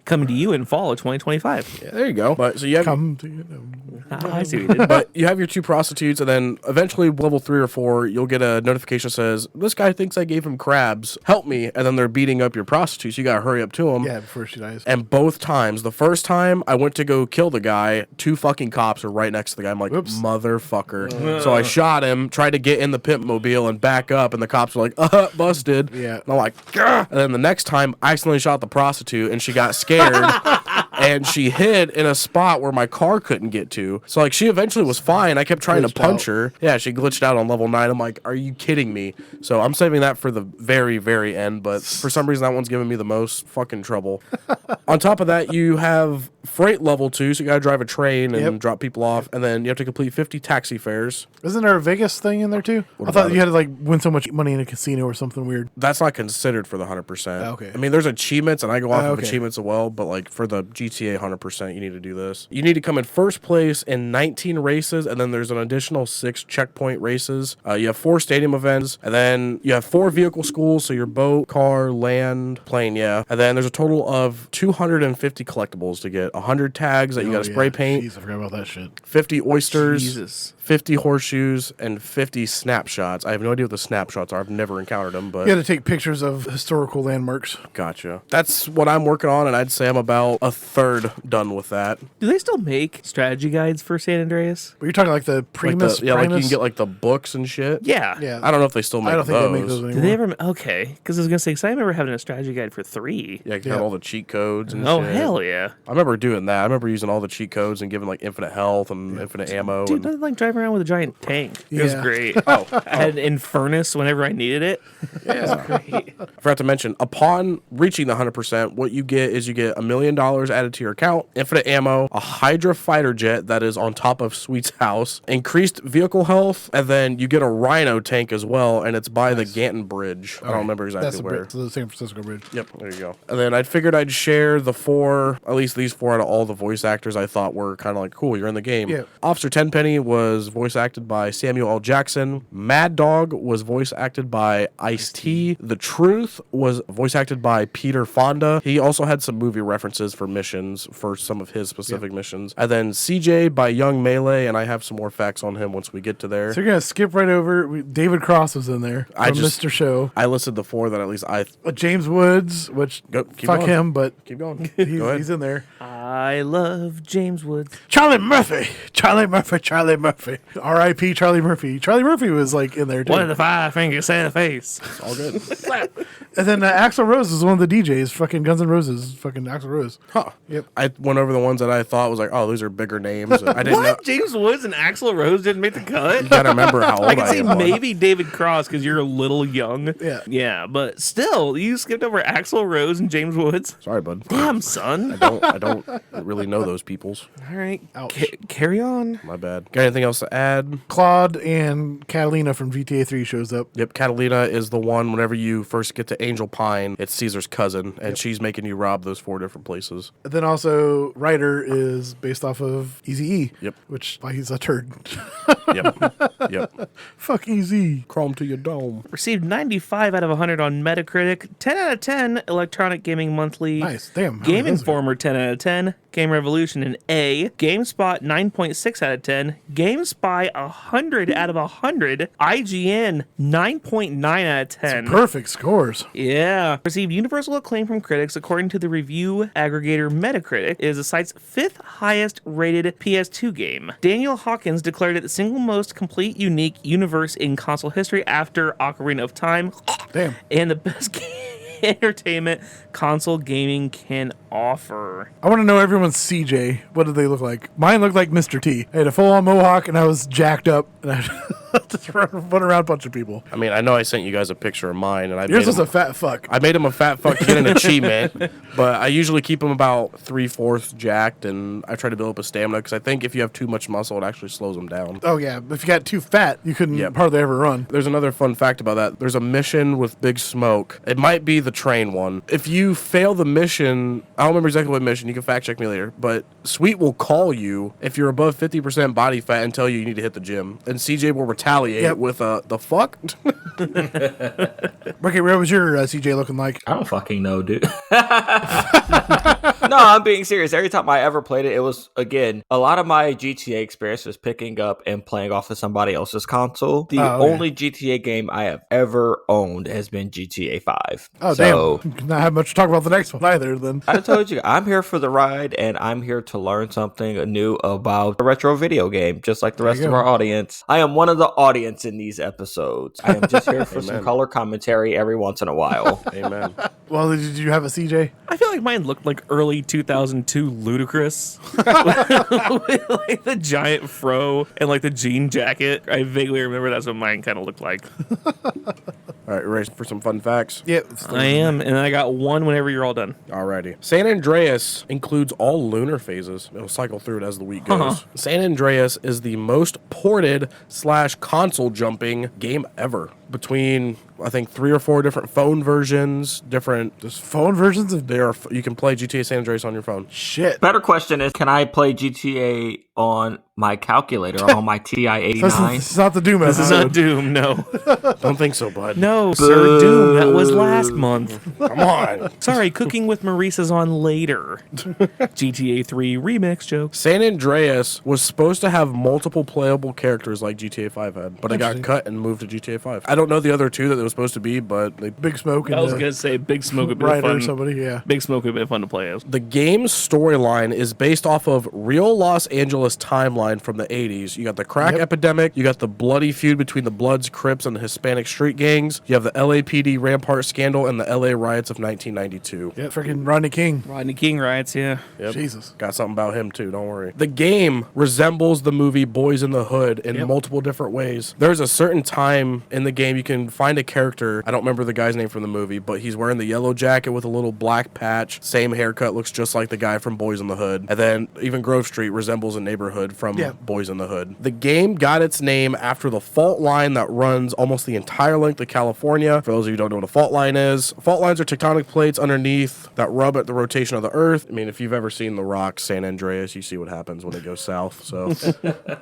coming to you in fall of 2025. Yeah, there you go. But so you have Come to you know. I see what you did. but you have your 2 prostitutes, and then eventually level 3 or 4, you'll get a notification that says, this guy thinks I gave him crabs. Help me. And then they're beating up your prostitutes. You got to hurry up to them. Yeah, before she dies. And both times, the first time I went to go kill the guy, 2 fucking cops are right next to the guy. I'm like, Whoops. motherfucker. So I shot him, tried to get in the pimp mobile and back up, and the cops were like, busted. Yeah. And I'm like, gah! And then the next time, I accidentally shot the prostitute, and she got scared. And she hid in a spot where my car couldn't get to. So, like, she eventually was fine. I kept trying to Glitched punch out. her. Yeah, she glitched out on level 9. I'm like, are you kidding me? So I'm saving that for the very, very end. But for some reason, that one's giving me the most fucking trouble. On top of that, you have freight level 2. So you got to drive a train and Yep. drop people off. And then you have to complete 50 taxi fares. Isn't there a Vegas thing in there too? I about thought you it? had to like win so much money in a casino or something weird. That's not considered for the 100%. Okay. I mean, there's achievements, and I go off of Okay. achievements as well. But, like, for the GTA GTA 100%, you need to do this. You need to come in first place in 19 races, and then there's an additional 6 checkpoint races. You have 4 stadium events, and then you have 4 vehicle schools, so your boat, car, land, plane, yeah. And then there's a total of 250 collectibles to get. 100 tags that you got to spray paint. Jeez, I forgot about that shit. 50 oysters. Jesus. 50 horseshoes, and 50 snapshots. I have no idea what the snapshots are. I've never encountered them, but... You had to take pictures of historical landmarks. Gotcha. That's what I'm working on, and I'd say I'm about a third done with that. Do they still make strategy guides for San Andreas? But you're talking like the Primus? Like you can get like the books and shit. Yeah. Yeah. I don't know if they still make those. I don't think they make those anymore. Do they ever? Okay, because I was gonna say, because I remember having a strategy guide for 3. Yeah, you have all the cheat codes and Oh shit. hell yeah! I remember doing that. I remember using all the cheat codes and giving like infinite health and infinite ammo. Dude, and... nothing like driving around with a giant tank. It was Yeah. great. Oh, I had an Infernus whenever I needed it. It was great. I forgot to mention, upon reaching the 100%, what you get is you get $1 million added to your account, infinite ammo, a Hydra fighter jet that is on top of Sweet's house, increased vehicle health, and then you get a Rhino tank as well, and it's by the Ganton Bridge. I don't remember exactly That's where. the San Francisco Bridge. Yep, there you go. And then I figured I'd share the 4, at least these 4 out of all the voice actors I thought were kind of like, cool, you're in the game. Yeah. Officer Tenpenny was voice acted by Samuel L. Jackson. Mad Dog was voice acted by Ice-T. The Truth was voice acted by Peter Fonda. He also had some movie references for missions, for some of his specific missions. And then CJ by Young Melee, and I have some more facts on him once we get to there. So you're going to skip right over. David Cross was in there from Mr. Show. I listed the 4 that at least I... James Woods, which fuck going. him, but Keep going. Go ahead. he's in there. I love James Woods. Charlie Murphy. R.I.P. Charlie Murphy. Charlie Murphy was like in there too. One of the 5 fingers in the face. It's all good. And then Axl Rose is one of the DJs. Fucking Guns N' Roses. Fucking Axl Rose. Huh. Yep. I went over the ones that I thought was like, oh, these are bigger names. I didn't know. What? James Woods and Axl Rose didn't make the cut? You gotta remember how old I can see am. maybe David Cross because you're a little young. Yeah. Yeah, but still, you skipped over Axl Rose and James Woods. Sorry, bud. Damn, son. I don't really know those peoples. All right. Ouch. Carry on. My bad. Got anything else to add? Claude and Catalina from GTA 3 shows up. Yep, Catalina is the one whenever you first get to Angel Pine, it's Caesar's cousin, and she's making you rob those 4 different places. And then also Ryder is based off of Eazy-E. Yep. Which why he's a turd. Yep. Fuck Easy. Chrome to your dome. Received 95 out of 100 on Metacritic, 10 out of 10 Electronic Gaming Monthly. Nice. Damn. how Game many those are? Informer 10 out of 10, Game Revolution an A, GameSpot 9.6 out of 10, GameSpy 100 out of 100, IGN 9.9 out of 10. Perfect scores. Yeah. Received universal acclaim from critics according to the review aggregator Metacritic. It is the site's 5th highest rated PS2 game. Daniel Hawkins declared it the single most complete, unique universe in console history after Ocarina of Time. Damn. And the best entertainment console gaming can offer. I want to know everyone's CJ. What did they look like? Mine looked like Mr. T. I had a full-on mohawk and I was jacked up and I just run around a bunch of people. I mean, I know I sent you guys a picture of mine, and Yours was a fat fuck. I made him a fat fuck to get an achievement, but I usually keep him about 3/4 jacked, and I try to build up a stamina because I think if you have too much muscle, it actually slows him down. Oh yeah, if you got too fat, you couldn't hardly ever run. There's another fun fact about that. There's a mission with Big Smoke. It might be the train one. If you fail the mission, I don't remember exactly what mission, you can fact check me later, but Sweet will call you if you're above 50% body fat and tell you need to hit the gym. And CJ will retaliate with the fuck? Okay, what was your CJ looking like? I don't fucking know, dude. No, I'm being serious. Every time I ever played it, it was, again, a lot of my GTA experience was picking up and playing off of somebody else's console. The only GTA game I have ever owned has been GTA 5. Oh, so, damn. Not have much to talk about the next one either, then. I told you, I'm here for the ride, and I'm here to learn something new about a retro video game, just like the rest of our audience. I am one of the audience in these episodes. I am just here for some color commentary every once in a while. Amen. Well, did you have a CJ? I feel like mine looked like early 2002 Ludacris. With like the giant fro and like the jean jacket. I vaguely remember that's what mine kind of looked like. All right, ready for some fun facts? Yep. I am, and I got one whenever you're all done. Alrighty. San Andreas includes all lunar phases. It'll cycle through it as the week goes. San Andreas is the most ported / console jumping game ever. between, I think, 3 or 4 different phone versions, different... There's phone versions of You can play GTA San Andreas on your phone. shit. Better question is, can I play GTA on my calculator or on my TI-89? This is not the Doom This is not episode. Doom, no. Don't think so, bud. No, sir, Doom, that was last month. Come on. Sorry, Cooking with Maurice's on later. GTA 3 remix joke. San Andreas was supposed to have multiple playable characters like GTA 5 had, but it got cut and moved to GTA 5. I don't know the other 2 that it was supposed to be, but Big Smoke and I was going to say Big Smoke would be Ryder fun. or somebody, yeah. Big Smoke would be fun to play as. the game's storyline is based off of real Los Angeles timeline from the 80s. You got the crack epidemic, you got the bloody feud between the Bloods, Crips, and the Hispanic street gangs, you have the LAPD Rampart scandal and the LA riots of 1992. Yeah, freaking Rodney King. Rodney King riots, yeah. Yep. Jesus. Got something about him too, don't worry. The game resembles the movie Boys in the Hood in multiple different ways. There's a certain time in the game you can find a character, I don't remember the guy's name from the movie, but he's wearing the yellow jacket with a little black patch, same haircut, looks just like the guy from Boys in the Hood. And then even Grove Street resembles a neighborhood from Boys in the Hood. The game got its name after the fault line that runs almost the entire length of California. For those of you who don't know what a fault line is, fault lines are tectonic plates underneath that rub at the rotation of the Earth. I mean, if you've ever seen The Rock, San Andreas, you see what happens when it goes south. So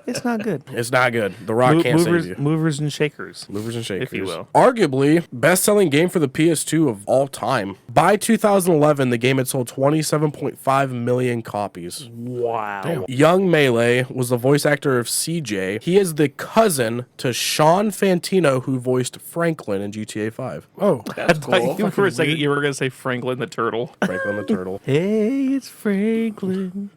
It's not good. it's not good. The Rock can't save you. Movers and shakers. Movers and shakers. If you will. Arguably, best-selling game for the PS2 of all time. By 2011, the game had sold 27.5 million copies. Wow. Young Melee was the voice actor of CJ. He is the cousin to Sean Fantino, who voiced Franklin in GTA 5. Oh, I thought you for a second you were going to say Franklin the Turtle. Franklin the Turtle. Hey, it's Franklin.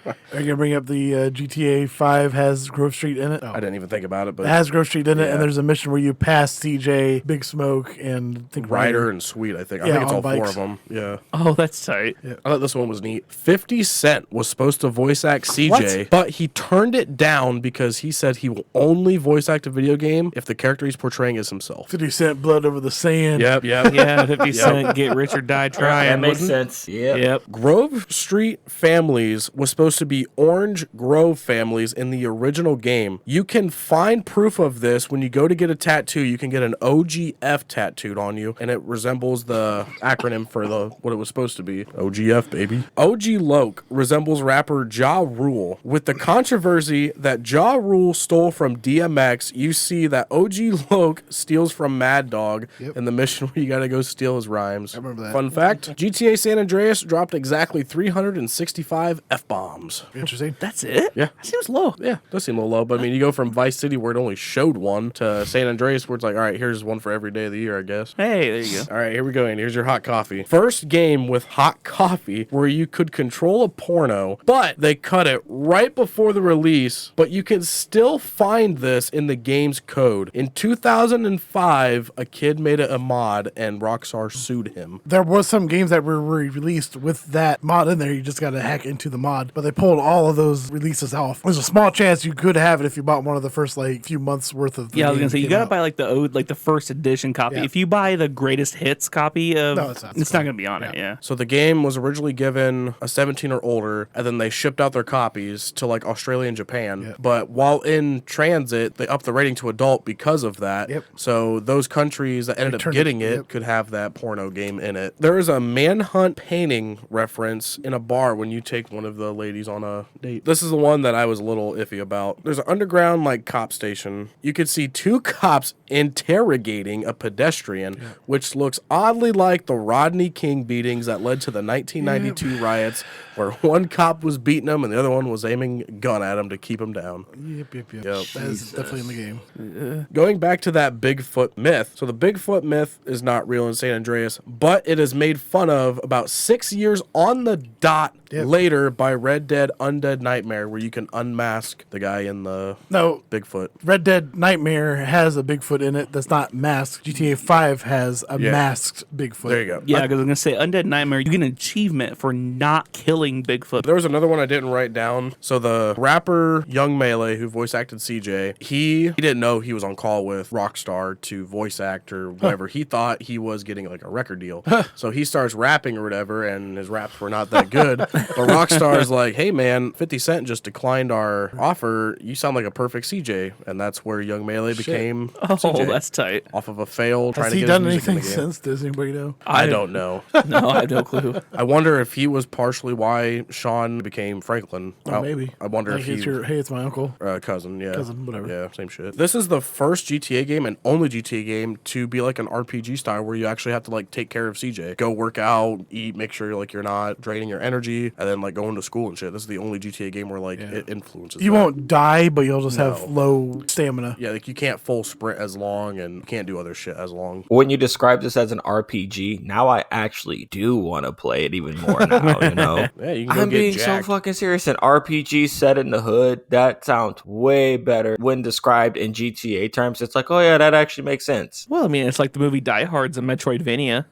are you gonna bring up the GTA 5 has Grove Street in it? Oh. I didn't even think about it, but It has Grove Street in it, Yeah. and there's a mission where you pass CJ, Big Smoke, and I think Ryder and Sweet, I think. I Yeah, think it's on all 4 bikes. of them. Yeah. Oh, that's tight. I thought this one was neat. 50 Cent was supposed to voice act CJ, but he turned it down because he said he will only voice act a video game if the character he's portraying is himself. 50 Cent blood over the sand. Yep. Yeah, 50 Cent, get rich or die trying. That makes wasn't it? sense. Yep. Yep. Grove Street Families was supposed to be Orange Grove Families in the original game. You can find proof of this when you go to get a tattoo. You can get an OGF tattooed on you, and it resembles the acronym for what it was supposed to be. OGF, baby. OG Loke resembles rapper Ja Rule. With the controversy that Ja Rule stole from DMX, you see that OG Loke steals from Mad Dog in the mission where you gotta go steal his rhymes. I remember that. Fun fact, GTA San Andreas dropped exactly 365 F-bombs. Interesting. That's it? Yeah. That seems low. Yeah, does seem a little low, but I mean, you go from Vice City where it only showed one to San Andreas where it's like, all right, here's one for every day of the year, I guess. Hey, there you go. All right, here we go, and here's your hot coffee. First game with hot coffee where you could control a porno, but they cut it right before the release, but you can still find this in the game's code. In 2005, a kid made a mod and Rockstar sued him. There was some games that were released with that mod in there. You just got to hack into the mod, but they pulled all of those releases off. There's a small chance you could have it if you bought one of the first few months worth of. Yeah, I was game gonna say you came gotta out. buy the first edition copy. Yeah. If you buy the greatest hits copy of, No, it's not. it's not gonna be on it. Yeah. So the game was originally given a 17 or older, and then they shipped out their copies to like Australia and Japan. Yep. But while in transit, they upped the rating to adult because of that. Yep. So those countries that ended up turned getting it- it yep. could have that porno game in it. There is a manhunt painting reference in a bar when you take one of the ladies on a date. This is the one that I was a little iffy about. There's an underground cop station. You could see 2 cops interrogating a pedestrian, which looks oddly like the Rodney King beatings that led to the 1992 riots, where one cop was beating him and the other one was aiming a gun at him to keep him down. Yep. Yep. That is definitely in the game. Going back to that Bigfoot myth. So the Bigfoot myth is not real in San Andreas, but it is made fun of about 6 years on the dot later by Red Dead Undead Nightmare, where you can unmask the guy in the No, Bigfoot. Red Dead Nightmare has a Bigfoot in it that's not masked. GTA 5 has a masked Bigfoot. There you go. Yeah, because I was gonna say Undead Nightmare, you get an achievement for not killing Bigfoot. There was another one I didn't write down. So the rapper Young Melee, who voice acted CJ, he didn't know he was on call with Rockstar to voice act or whatever. He thought he was getting a record deal. So he starts rapping or whatever, and his raps were not that good. But Rockstar's like, hey man, 50 Cent just declined our offer. You sound like a perfect CJ. And that's where Young Melee became CJ. That's tight. Off of a fail trying Has to he get done his music in anything the game. since? Does anybody know? I don't know. No, I have no clue. I wonder if he was partially why Sean became Franklin. Oh, maybe. I wonder Like if he... hey, it's my uncle. Cousin, yeah. Cousin, whatever. Yeah, same shit. This is the first GTA game and only GTA game to be like an RPG style where you actually have to like take care of CJ. Go work out, eat, make sure you're not draining your energy, and then like going to school and shit. This is the only GTA game where like it influences You that. won't die, but you'll just have low stamina. Yeah, like you can't full sprint as long and can't do other shit as long. When you describe this as an RPG, now I actually do want to play it even more now, you know? Yeah, you can go I'm get being jacked. so fucking serious. An RPG set in the hood, that sounds way better when described in GTA terms. It's like, oh yeah, that actually makes sense. Well, I mean, it's like the movie Die Hard's a Metroidvania.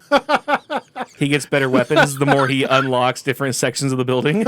He gets better weapons the more he unlocks different sections of the building.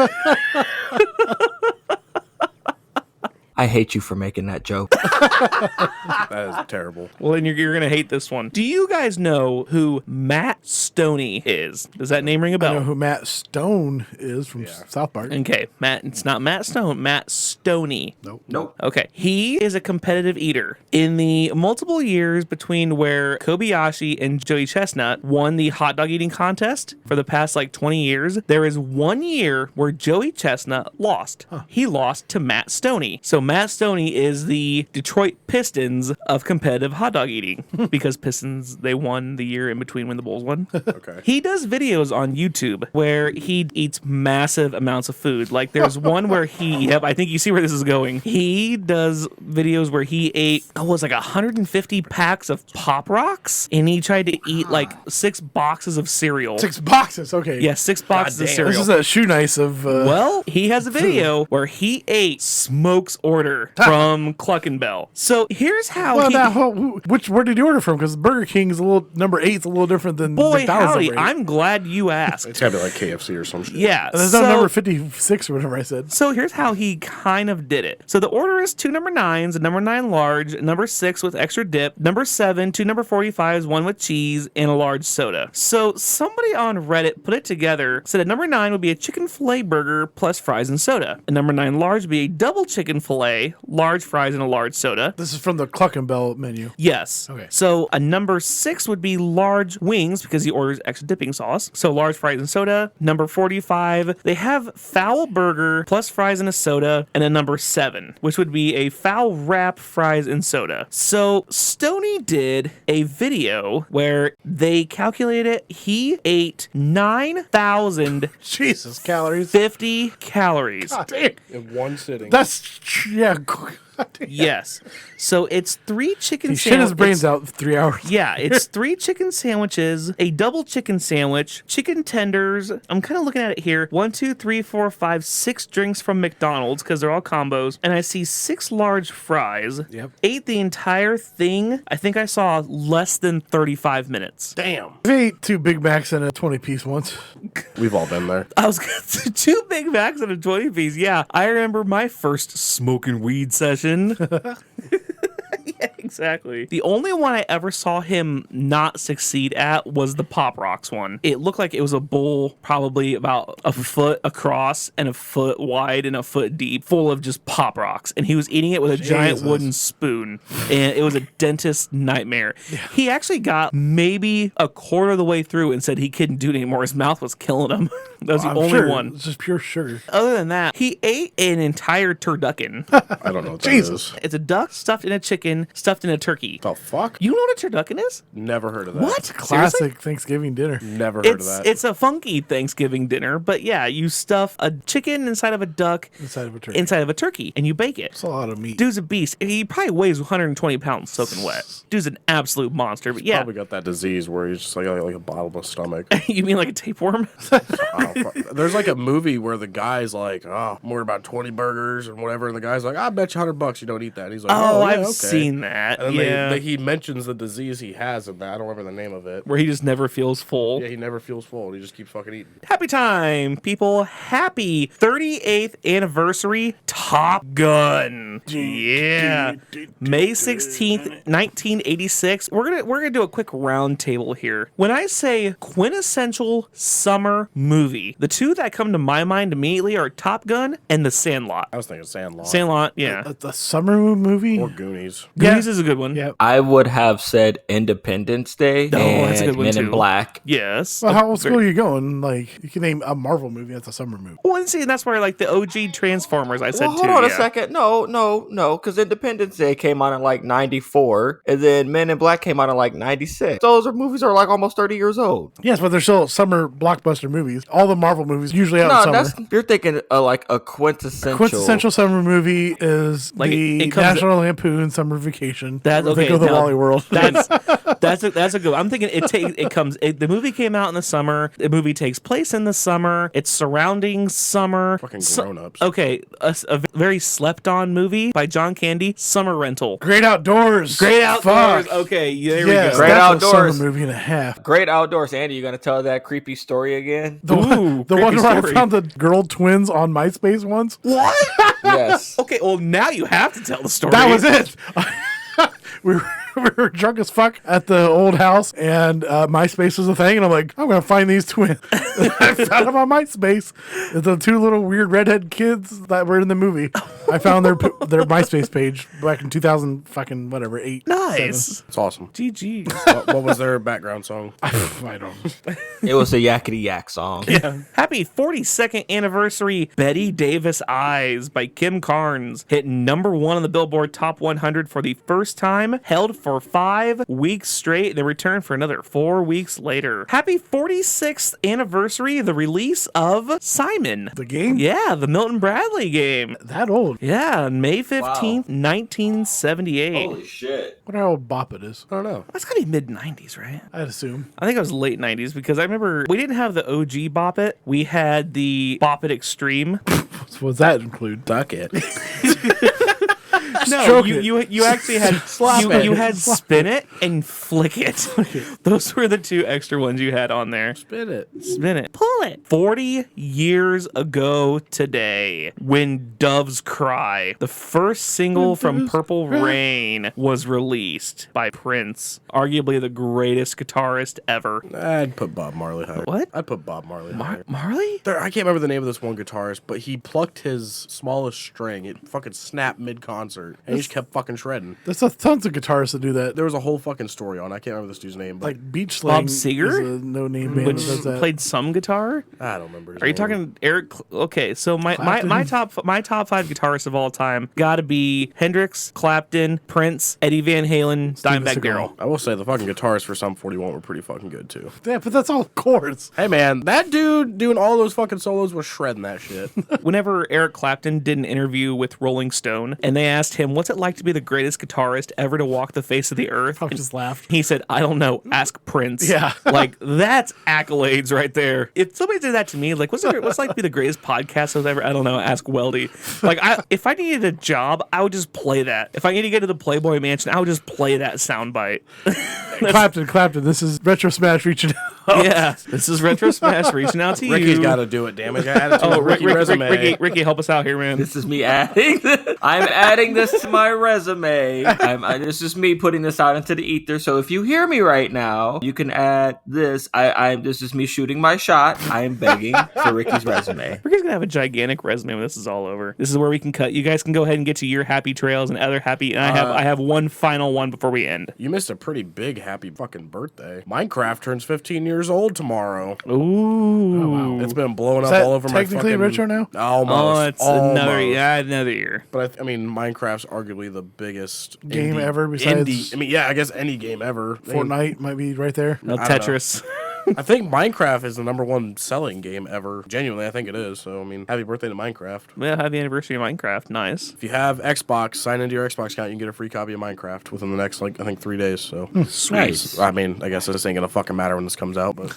I hate you for making that joke. That is terrible. Well, then you're going to hate this one. Do you guys know who Matt Stoney is? Does that name ring a I know bell? who Matt Stone is from South Park. Okay, Matt. It's not Matt Stone. Matt Stoney. Nope. Okay, he is a competitive eater. In the multiple years between where Kobayashi and Joey Chestnut won the hot dog eating contest for the past like 20 years, there is 1 year where Joey Chestnut lost. He lost to Matt Stoney. So Matt Stoney is the Detroit Pistons of competitive hot dog eating because Pistons, they won the year in between when the Bulls won. Okay. He does videos on YouTube where he eats massive amounts of food. Like there's one where I think you see where this is going. He does videos where he ate, like 150 packs of Pop Rocks, and he tried to eat like 6 boxes of cereal. 6 boxes, okay. Yeah, 6 boxes of cereal. This is a shoe nice of... Well, he has a video where he ate Smoke's Order from Cluck and Bell. So here's how where did you order from? Because Burger King's number 8's a little different than Boy, McDonald's howdy, number 8. I'm glad you asked. It's gotta be like KFC or some shit. Yeah. There's no number 56 or whatever I said. So here's how he kind of did it. So the order is 2 number 9s, a number 9 large, number 6 with extra dip, number 7, 2 number 45s, 1 with cheese, and a large soda. So somebody on Reddit put it together, said a number 9 would be a chicken filet burger plus fries and soda. A number 9 large would be a double chicken filet, large fries, and a large soda. This is from the Cluck and Bell menu. Yes. Okay. So a number 6 would be large wings because he orders extra dipping sauce. So large fries and soda. Number 45, they have fowl burger plus fries and a soda. And a number 7, which would be a fowl wrap, fries, and soda. So Stoney did a video where they calculated he ate 9,050 Jesus, calories. calories. God damn. In one sitting. Yeah. Yes. So it's 3 chicken He sandwiches. shit his brains out for 3 hours. Yeah, it's 3 chicken sandwiches, a double chicken sandwich, chicken tenders. I'm kind of looking at it here. 1, 2, 3, 4, 5, 6 drinks from McDonald's because they're all combos. And I see 6 large fries. Yep. Ate the entire thing. I think I saw less than 35 minutes. Damn. I ate 2 Big Macs and a 20-piece once. We've all been there. I was 2 Big Macs and a 20 piece. Yeah, I remember my first smoking weed session. Yeah, exactly. The only one I ever saw him not succeed at was the Pop Rocks one. It looked like it was a bowl probably about a foot across and a foot wide and a foot deep, full of just Pop Rocks. And he was eating it with a giant wooden spoon. And it was a dentist's nightmare. Yeah. He actually got maybe a quarter of the way through and said he couldn't do it anymore. His mouth was killing him. That was the only one. It's just pure sugar. Other than that, he ate an entire turducken. I don't know what that Jesus. is. It's a duck stuffed in a chicken, stuffed in a turkey. The fuck? You know what a turducken is? Never heard of that. What? Classic Seriously? Thanksgiving dinner. Never heard of that. It's a funky Thanksgiving dinner, but yeah, you stuff a chicken inside of a duck, Inside of a turkey. and you bake it. It's a lot of meat. Dude's a beast. He probably weighs 120 pounds soaking wet. Dude's an absolute monster, but yeah. Probably got that disease where he's just like a bottomless stomach. You mean like a tapeworm? Oh, fuck. There's like a movie where the guy's like, oh, I'm worried about 20 burgers and whatever. And the guy's like, I bet you $100 you don't eat that. And he's like, Oh, yeah, I've okay. seen that. And then Yeah. he mentions the disease he has in that. I don't remember the name of it. Where he just never feels full. Yeah, he never feels full. He just keeps fucking eating. Happy time, people. Happy 38th anniversary Top Gun. Yeah. May 16th, 1986. We're gonna do a quick round table here. When I say quintessential summer movie, the two that come to my mind immediately are Top Gun and The Sandlot. I was thinking Sandlot. Sandlot, yeah. The summer movie? Or Goonies. Goonies is a good one. Yeah. I would have said Independence Day and that's a good one Men in too. Black. Yes. Well, how old school are you going? Like, you can name a Marvel movie that's a summer movie. Well, and see, that's where like the OG Transformers I said Well, too. hold on a yeah. second. No, because Independence Day came out in like 94, and then Men in Black came out in like 96. Those movies are like almost 30 years old. Yes, but they're still summer blockbuster movies. All the Marvel movies usually out in summer. You're thinking like a quintessential Quintessential summer movie is Like, the it comes- National Lampoon Summer Vacation. That's okay. Think of the now, Wally World. That's a good. I'm thinking the movie came out in the summer. The movie takes place in the summer. It's surrounding summer. Fucking grown-ups. Okay, a very slept-on movie by John Candy. Summer Rental. Great Outdoors. Great Outdoors. Fuck. Okay, there Yes, we go. Great that's Outdoors. a summer movie and a half. Great Outdoors. Andy, you gonna tell that creepy story again? The one creepy where story. I found the girl twins on MySpace once. What? Yes. Okay, well now you have to tell the story. That was it. we were drunk as fuck at the old house, and MySpace was a thing, and I'm like, I'm gonna find these twins. I found them on MySpace. The two little weird redhead kids that were in the movie. I found their MySpace page back in 2000 fucking whatever 8. Nice. It's awesome. GG. What was their background song? 7. I don't. It was a yakety yak song. Happy 42nd anniversary, Betty Davis Eyes by Kim Carnes. Hit number 1 on the Billboard Top 100 for the first time, held for 5 weeks straight, then returned for another 4 weeks later. Happy 46th anniversary, the release of Simon. The game? Yeah, the Milton Bradley game. That old. Yeah, May 15th, 1978. Holy shit. What how old Bop it is? I don't know. That's gotta be mid-90s, right? I'd assume. I think it was late 90s because I remember we didn't have the OG Bop It. We had the Bop It Extreme. So what does that include? Duck it. No, Stroke you actually had you had Spin It and Flick It. Those were the 2 extra ones you had on there. Spin it. Spin it. Pull it. 40 years ago today, When Doves Cry, the first single from Purple Rain, was released by Prince, arguably the greatest guitarist ever. I'd put Bob Marley higher. What? I'd put Bob Marley higher. Marley? I can't remember the name of this one guitarist, but he plucked his smallest string. It fucking snapped mid-concert, and he just kept fucking shredding. There's tons of guitarists that do that. There was a whole fucking story on. I can't remember this dude's name, but Like Beach Slang Bob Seger? is a no-name band Which that does that. played some guitar? I don't remember. His Are you name. talking Eric? Okay, so my top 5 guitarists of all time gotta be Hendrix, Clapton, Prince, Eddie Van Halen, Dimebag Seagal. Darrell. I will say the fucking guitarists for Sum 41 were pretty fucking good too. Yeah, but that's all chords. Hey man, that dude doing all those fucking solos was shredding that shit. Whenever Eric Clapton did an interview with Rolling Stone and they asked him, what's it like to be the greatest guitarist ever to walk the face of the earth? I just laughed. He said, I don't know, ask Prince. Yeah. Like, that's accolades right there. If somebody did that to me, like, what's it like to be the greatest podcast I've ever, I don't know, ask Weldy. Like, if I needed a job, I would just play that. If I need to get to the Playboy Mansion, I would just play that soundbite. Clapton, this is Retro Smash reaching out. Yeah. This is Retro Smash reaching out to you. Ricky's got to do it, damn it. I added to Oh, my Ricky resume. Ricky, help us out here, man. This is me adding. I'm adding this to my resume. This is me putting this out into the ether. So if you hear me right now, you can add this. This is me shooting my shot. I am begging for Ricky's resume. Ricky's gonna have a gigantic resume when this is all over. This is where we can cut. You guys can go ahead and get to your happy trails and other happy. And I have one final one before we end. You missed a pretty big happy fucking birthday. Minecraft turns 15 years old tomorrow. Ooh. It's been blowing up that all over my technically fucking... retro now? Almost. Oh, it's almost. another year. But I mean, Minecraft's arguably the biggest Game indie- ever besides- indie. I mean, yeah, I guess any game ever. Fortnite might be right there. No I don't know. Tetris. I think Minecraft is the #1 selling game ever. Genuinely, I think it is. So, I mean, happy birthday to Minecraft. Yeah, happy anniversary of Minecraft. Nice. If you have Xbox, sign into your Xbox account, you can get a free copy of Minecraft within the next, I think 3 days. So, Nice. I mean, I guess this ain't gonna fucking matter when this comes out, but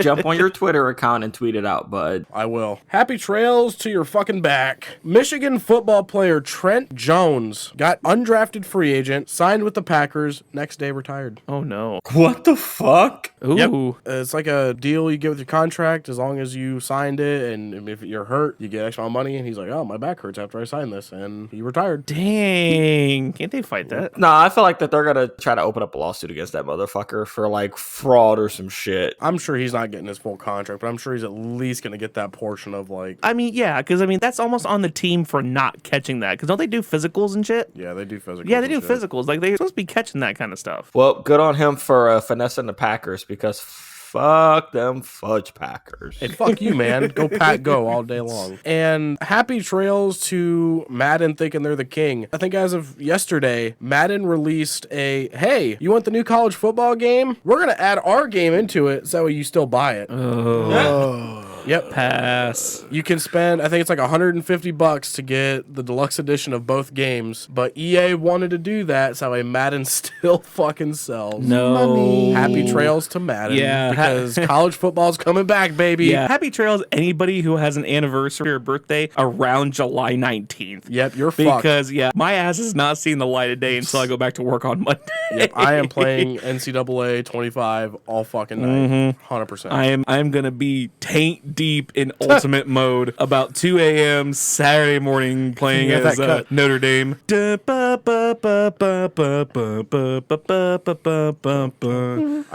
Jump on your Twitter account and tweet it out, bud. I will. Happy trails to your fucking back. Michigan football player Trent Jones got undrafted free agent, signed with the Packers, next day retired. Oh no. What the fuck? Ooh. Ooh. It's like a deal you get with your contract as long as you signed it, and if you're hurt, you get extra money. And he's like, oh, my back hurts after I signed this, and he retired. Dang. Can't they fight that? No, I feel like that they're gonna try to open up a lawsuit against that motherfucker for like fraud or some shit. I'm sure he's not getting his full contract, but I'm sure he's at least gonna get that portion of like. I mean, yeah, because that's almost on the team for not catching that. Because don't they do physicals and shit? Yeah, they do physicals. Yeah, they do physicals. Like, they're supposed to be catching that kind of stuff. Well, good on him for finessing the Packers because fuck them fudge Packers. Hey, fuck you, man. Go Pack, go all day long. And happy trails to Madden thinking they're the king. I think as of yesterday, Madden released hey, you want the new college football game? We're going to add our game into it so you still buy it. Oh. Yep. Pass. You can spend, I think it's like $150 to get the deluxe edition of both games, but EA wanted to do that, so a Madden still fucking sells. No. Money. Happy trails to Madden. Yeah. Because college football's coming back, baby. Yeah. Happy trails, anybody who has an anniversary or birthday around July 19th. Yep, you're fucked. Because, my ass is not seeing the light of day until I go back to work on Monday. Yep, I am playing NCAA 25 all fucking night. 100%. I am going to be taint deep in ultimate mode about 2 a.m. Saturday morning playing You got as that cut. Notre Dame. I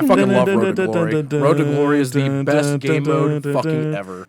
fucking love Road to Glory. Road to Glory is the best game mode fucking ever.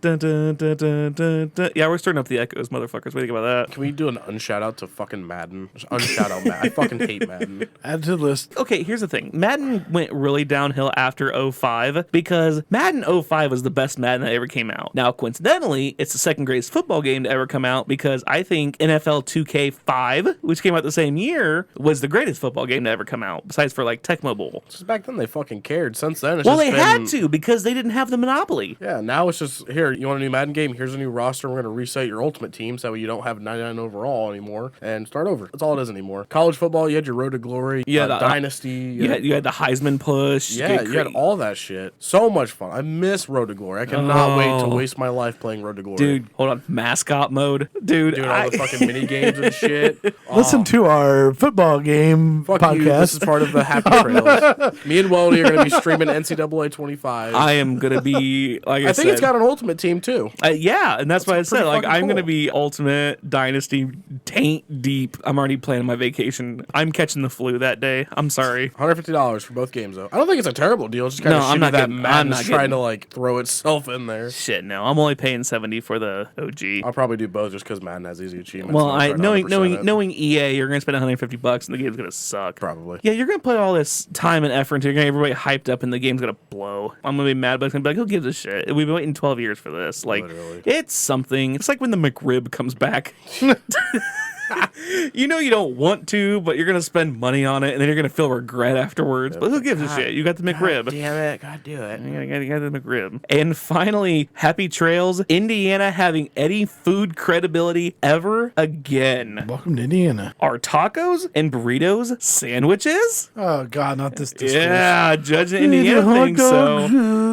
Yeah, we're starting up the echoes, motherfuckers. What do you think about that? Can we do an unshout out to fucking Madden? Just unshout out Madden. I fucking hate Madden. Add to the list. Okay, here's the thing. Madden went really downhill after 05 because Madden 05 was the best Madden that ever came out. Now, coincidentally, it's the second greatest football game to ever come out because I think NFL 2K5, which came out the same year, was the greatest football game to ever come out, besides for like Tecmo Bowl. Just back then they fucking cared. Since then, it's Well, just they had to because they didn't have the monopoly. Yeah, now it's just, here, you want a new Madden game? Here's a new roster. We're going to reset your ultimate team so you don't have 99 overall anymore and start over. That's all it is anymore. College football, you had your Road to Glory, Dynasty. You had the Heisman push. Yeah, you had all that shit. So much fun. I miss Road to Glory. I cannot wait to waste my life playing Road to Glory. Dude, hold on. Mascot mode. Dude, Doing all the fucking mini games and shit. Listen to our football game Fuck podcast. you. This is part of the Happy Trails. Me and Weldy are going to be streaming NCAA 25. I am going to be, like I I said. think it's got an ultimate team too. Yeah, and that's why I said, pretty like, fucking I'm going to cool. be ultimate dynasty taint deep. I'm already planning my vacation. I'm catching the flu that day. I'm sorry. $150 for both games though. I don't think it's a terrible deal. It's just kind No, of I'm shitty not that getting- I'm Madden's not trying getting- to like throw itself in there. Shit, no. I'm only paying 70 for the OG. I'll probably do both just because Madden has easy achievements. Well, and I'm trying to 100% it. knowing EA, you're gonna spend $150 and the game's gonna suck. Probably. Yeah, you're gonna put all this time and effort into. You're gonna get everybody hyped up, and the game's gonna blow. I'm gonna be mad, but it's gonna be like, who gives a shit? We've been waiting 12 years for this. Like, Literally. it's something. It's like when the McRib comes back. You know you don't want to, but you're gonna spend money on it, and then you're gonna feel regret afterwards. But who gives a shit? You got the McRib. Damn it, gotta do it. You got the McRib. And finally, happy trails. Indiana having any food credibility ever again. Welcome to Indiana. Are tacos and burritos sandwiches? Oh, God, not this discourse. Yeah, Judge in Indiana thinks so.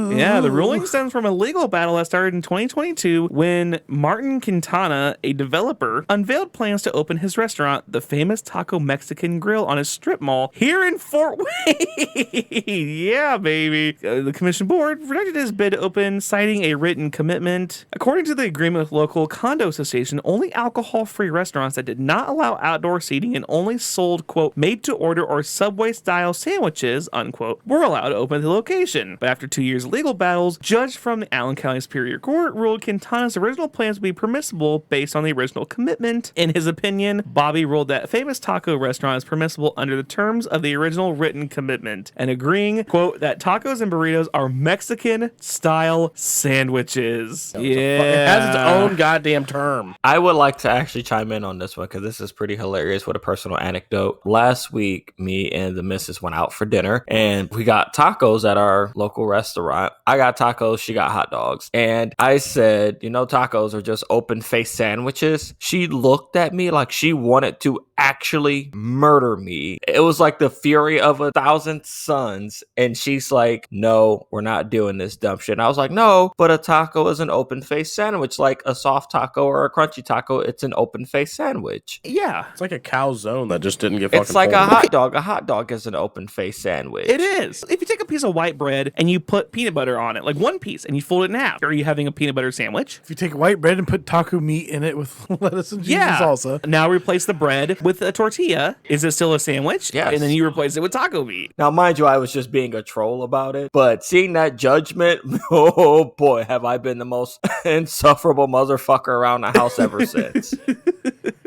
Yeah, the ruling stems from a legal battle that started in 2022 when Martin Quintana, a developer, unveiled plans to open his restaurant, the famous Taco Mexican Grill, on a strip mall here in Fort Wayne. Yeah, baby. The commission board rejected his bid to open, citing a written commitment. According to the agreement with local condo association, only alcohol-free restaurants that did not allow outdoor seating and only sold, quote, made-to-order or Subway-style sandwiches, unquote, were allowed to open the location. But after 2 years of legal battles, judge from the Allen County Superior Court ruled Quintana's original plans would be permissible based on the original commitment. In his opinion, Bobby ruled that famous taco restaurant is permissible under the terms of the original written commitment, and agreeing, quote, that tacos and burritos are Mexican-style sandwiches. It has its own goddamn term. I would like to actually chime in on this one because this is pretty hilarious with a personal anecdote. Last week, me and the missus went out for dinner and we got tacos at our local restaurant. I got tacos, she got hot dogs. And I said, you know, tacos are just open face sandwiches. She looked at me like she wanted to actually murder me. It was like the fury of 1,000 suns. And she's like, no, we're not doing this dumb shit. And I was like, no, but a taco is an open-faced sandwich. Like a soft taco or a crunchy taco, it's an open-faced sandwich. Yeah. It's like a calzone that just didn't get fucking It's like folded. a hot dog. A hot dog is an open-faced sandwich. It is. If you take a piece of white bread and you put peanut butter on it, like one piece, and you fold it in half, are you having a peanut butter sandwich? If you take white bread and put taco meat in it with lettuce and cheese and salsa. Now replace the bread with a tortilla. Is it still a sandwich? Yes. And then you replace it with taco meat. Now, mind you, I was just being a troll about it, but seeing that judgment, oh boy, have I been the most insufferable motherfucker around the house ever since.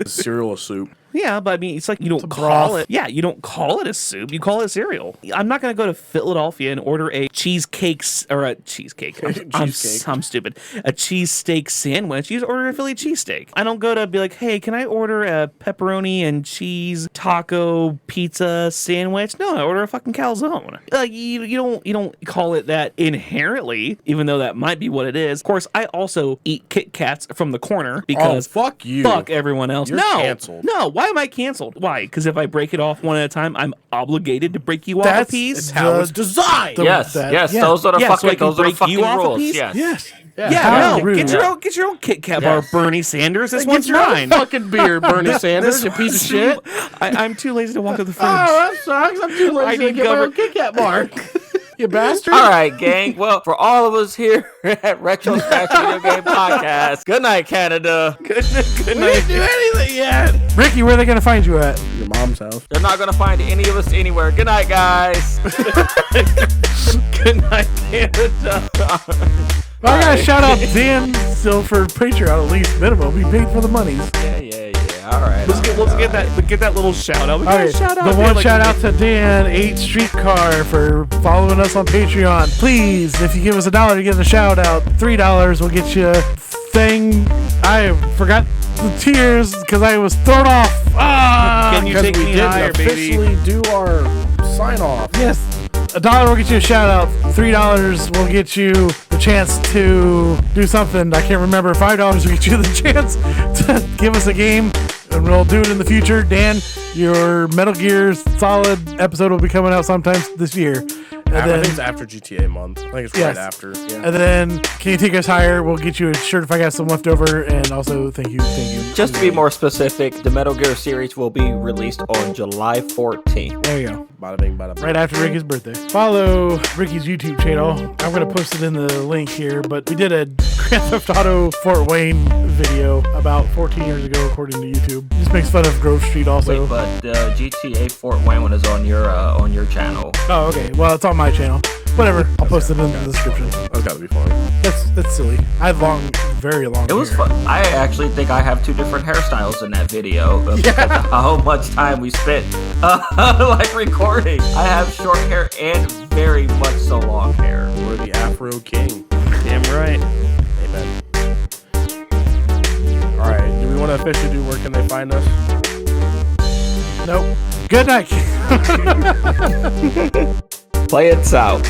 Cereal or soup. Yeah, but I mean, it's like you don't a call broth. it. Yeah, you don't call it a soup. You call it a cereal. I'm not going to go to Philadelphia and order a cheesecake or a cheesecake. I'm stupid. A cheesesteak sandwich. You just order a Philly cheesesteak. I don't go to be like, hey, can I order a pepperoni and cheese taco pizza sandwich? No, I order a fucking calzone. Like you don't call it that inherently, even though that might be what it is. Of course, I also eat Kit Kats from the corner because fuck you. Fuck everyone else. You're canceled. No, why am I canceled? Why? Because if I break it off one at a time, I'm obligated to break you off a That's piece. How it's designed. Yes, those are the Yeah, so I fucking, can those are the break you fucking off a rules. piece? Yes. Yes. Yeah, How no, rude. get your own Kit Kat bar, Bernie Sanders. This one's Get your own mine. fucking beer, Bernie Sanders, you piece of shit. I'm too lazy to walk to the fridge. Oh, that sucks. I'm too lazy to need get my cover- own Kit Kat bar. You bastard. All right, gang. Well, for all of us here at Retro Smash Video Game Podcast, good night, Canada. Good We night. didn't do anything yet. Ricky, where are they going to find you at? Your mom's house. They're not going to find any of us anywhere. Good night, guys. Good night, Canada. Well, I got to shout out Dan still for Patreon at least minimum. He paid for the monies. Yeah. All right. Let's get that little shout out. We All gotta right, shout out. the one shout out to Dan 8 Streetcar for following us on Patreon. Please, if you give us $1 to get a shout out, $3 will get you thing. I forgot the tears because I was thrown off. Can you Because take we me didn't higher, baby? officially do our sign off. Yes. $1 will get you a shout out. $3 will get you the chance to do something. I can't remember. $5 will get you the chance to give us a game, and we'll do it in the future. Dan, your Metal Gear Solid episode will be coming out sometimes this year. And I then, think it's after GTA month. I think it's Yes. right after. Yeah. and then, can you take us higher? We'll get you a shirt if I got some left over, and also thank you. Just to be more specific, the Metal Gear series will be released on July 14th. There you go. Bada bing, bada bing. Right after Ricky's birthday. Follow Ricky's YouTube channel. I'm going to post it in the link here, but we did a Grand Theft Auto Fort Wayne video about 14 years ago, according to YouTube. Just makes fun of Grove Street also. Wait, but the GTA Fort Wayne one is on your channel. Oh, okay. Well, it's on my channel. Whatever. I'll post it in the description. That's gotta be fun. That's silly. I had very long It was hair. fun. I actually think I have 2 different hairstyles in that video because of how much time we spent like recording. I have short hair and very much so long hair. We're the Afro King. Damn right. Amen. All right. Do we want to officially do where can they find us? Nope. Good night. Play it out.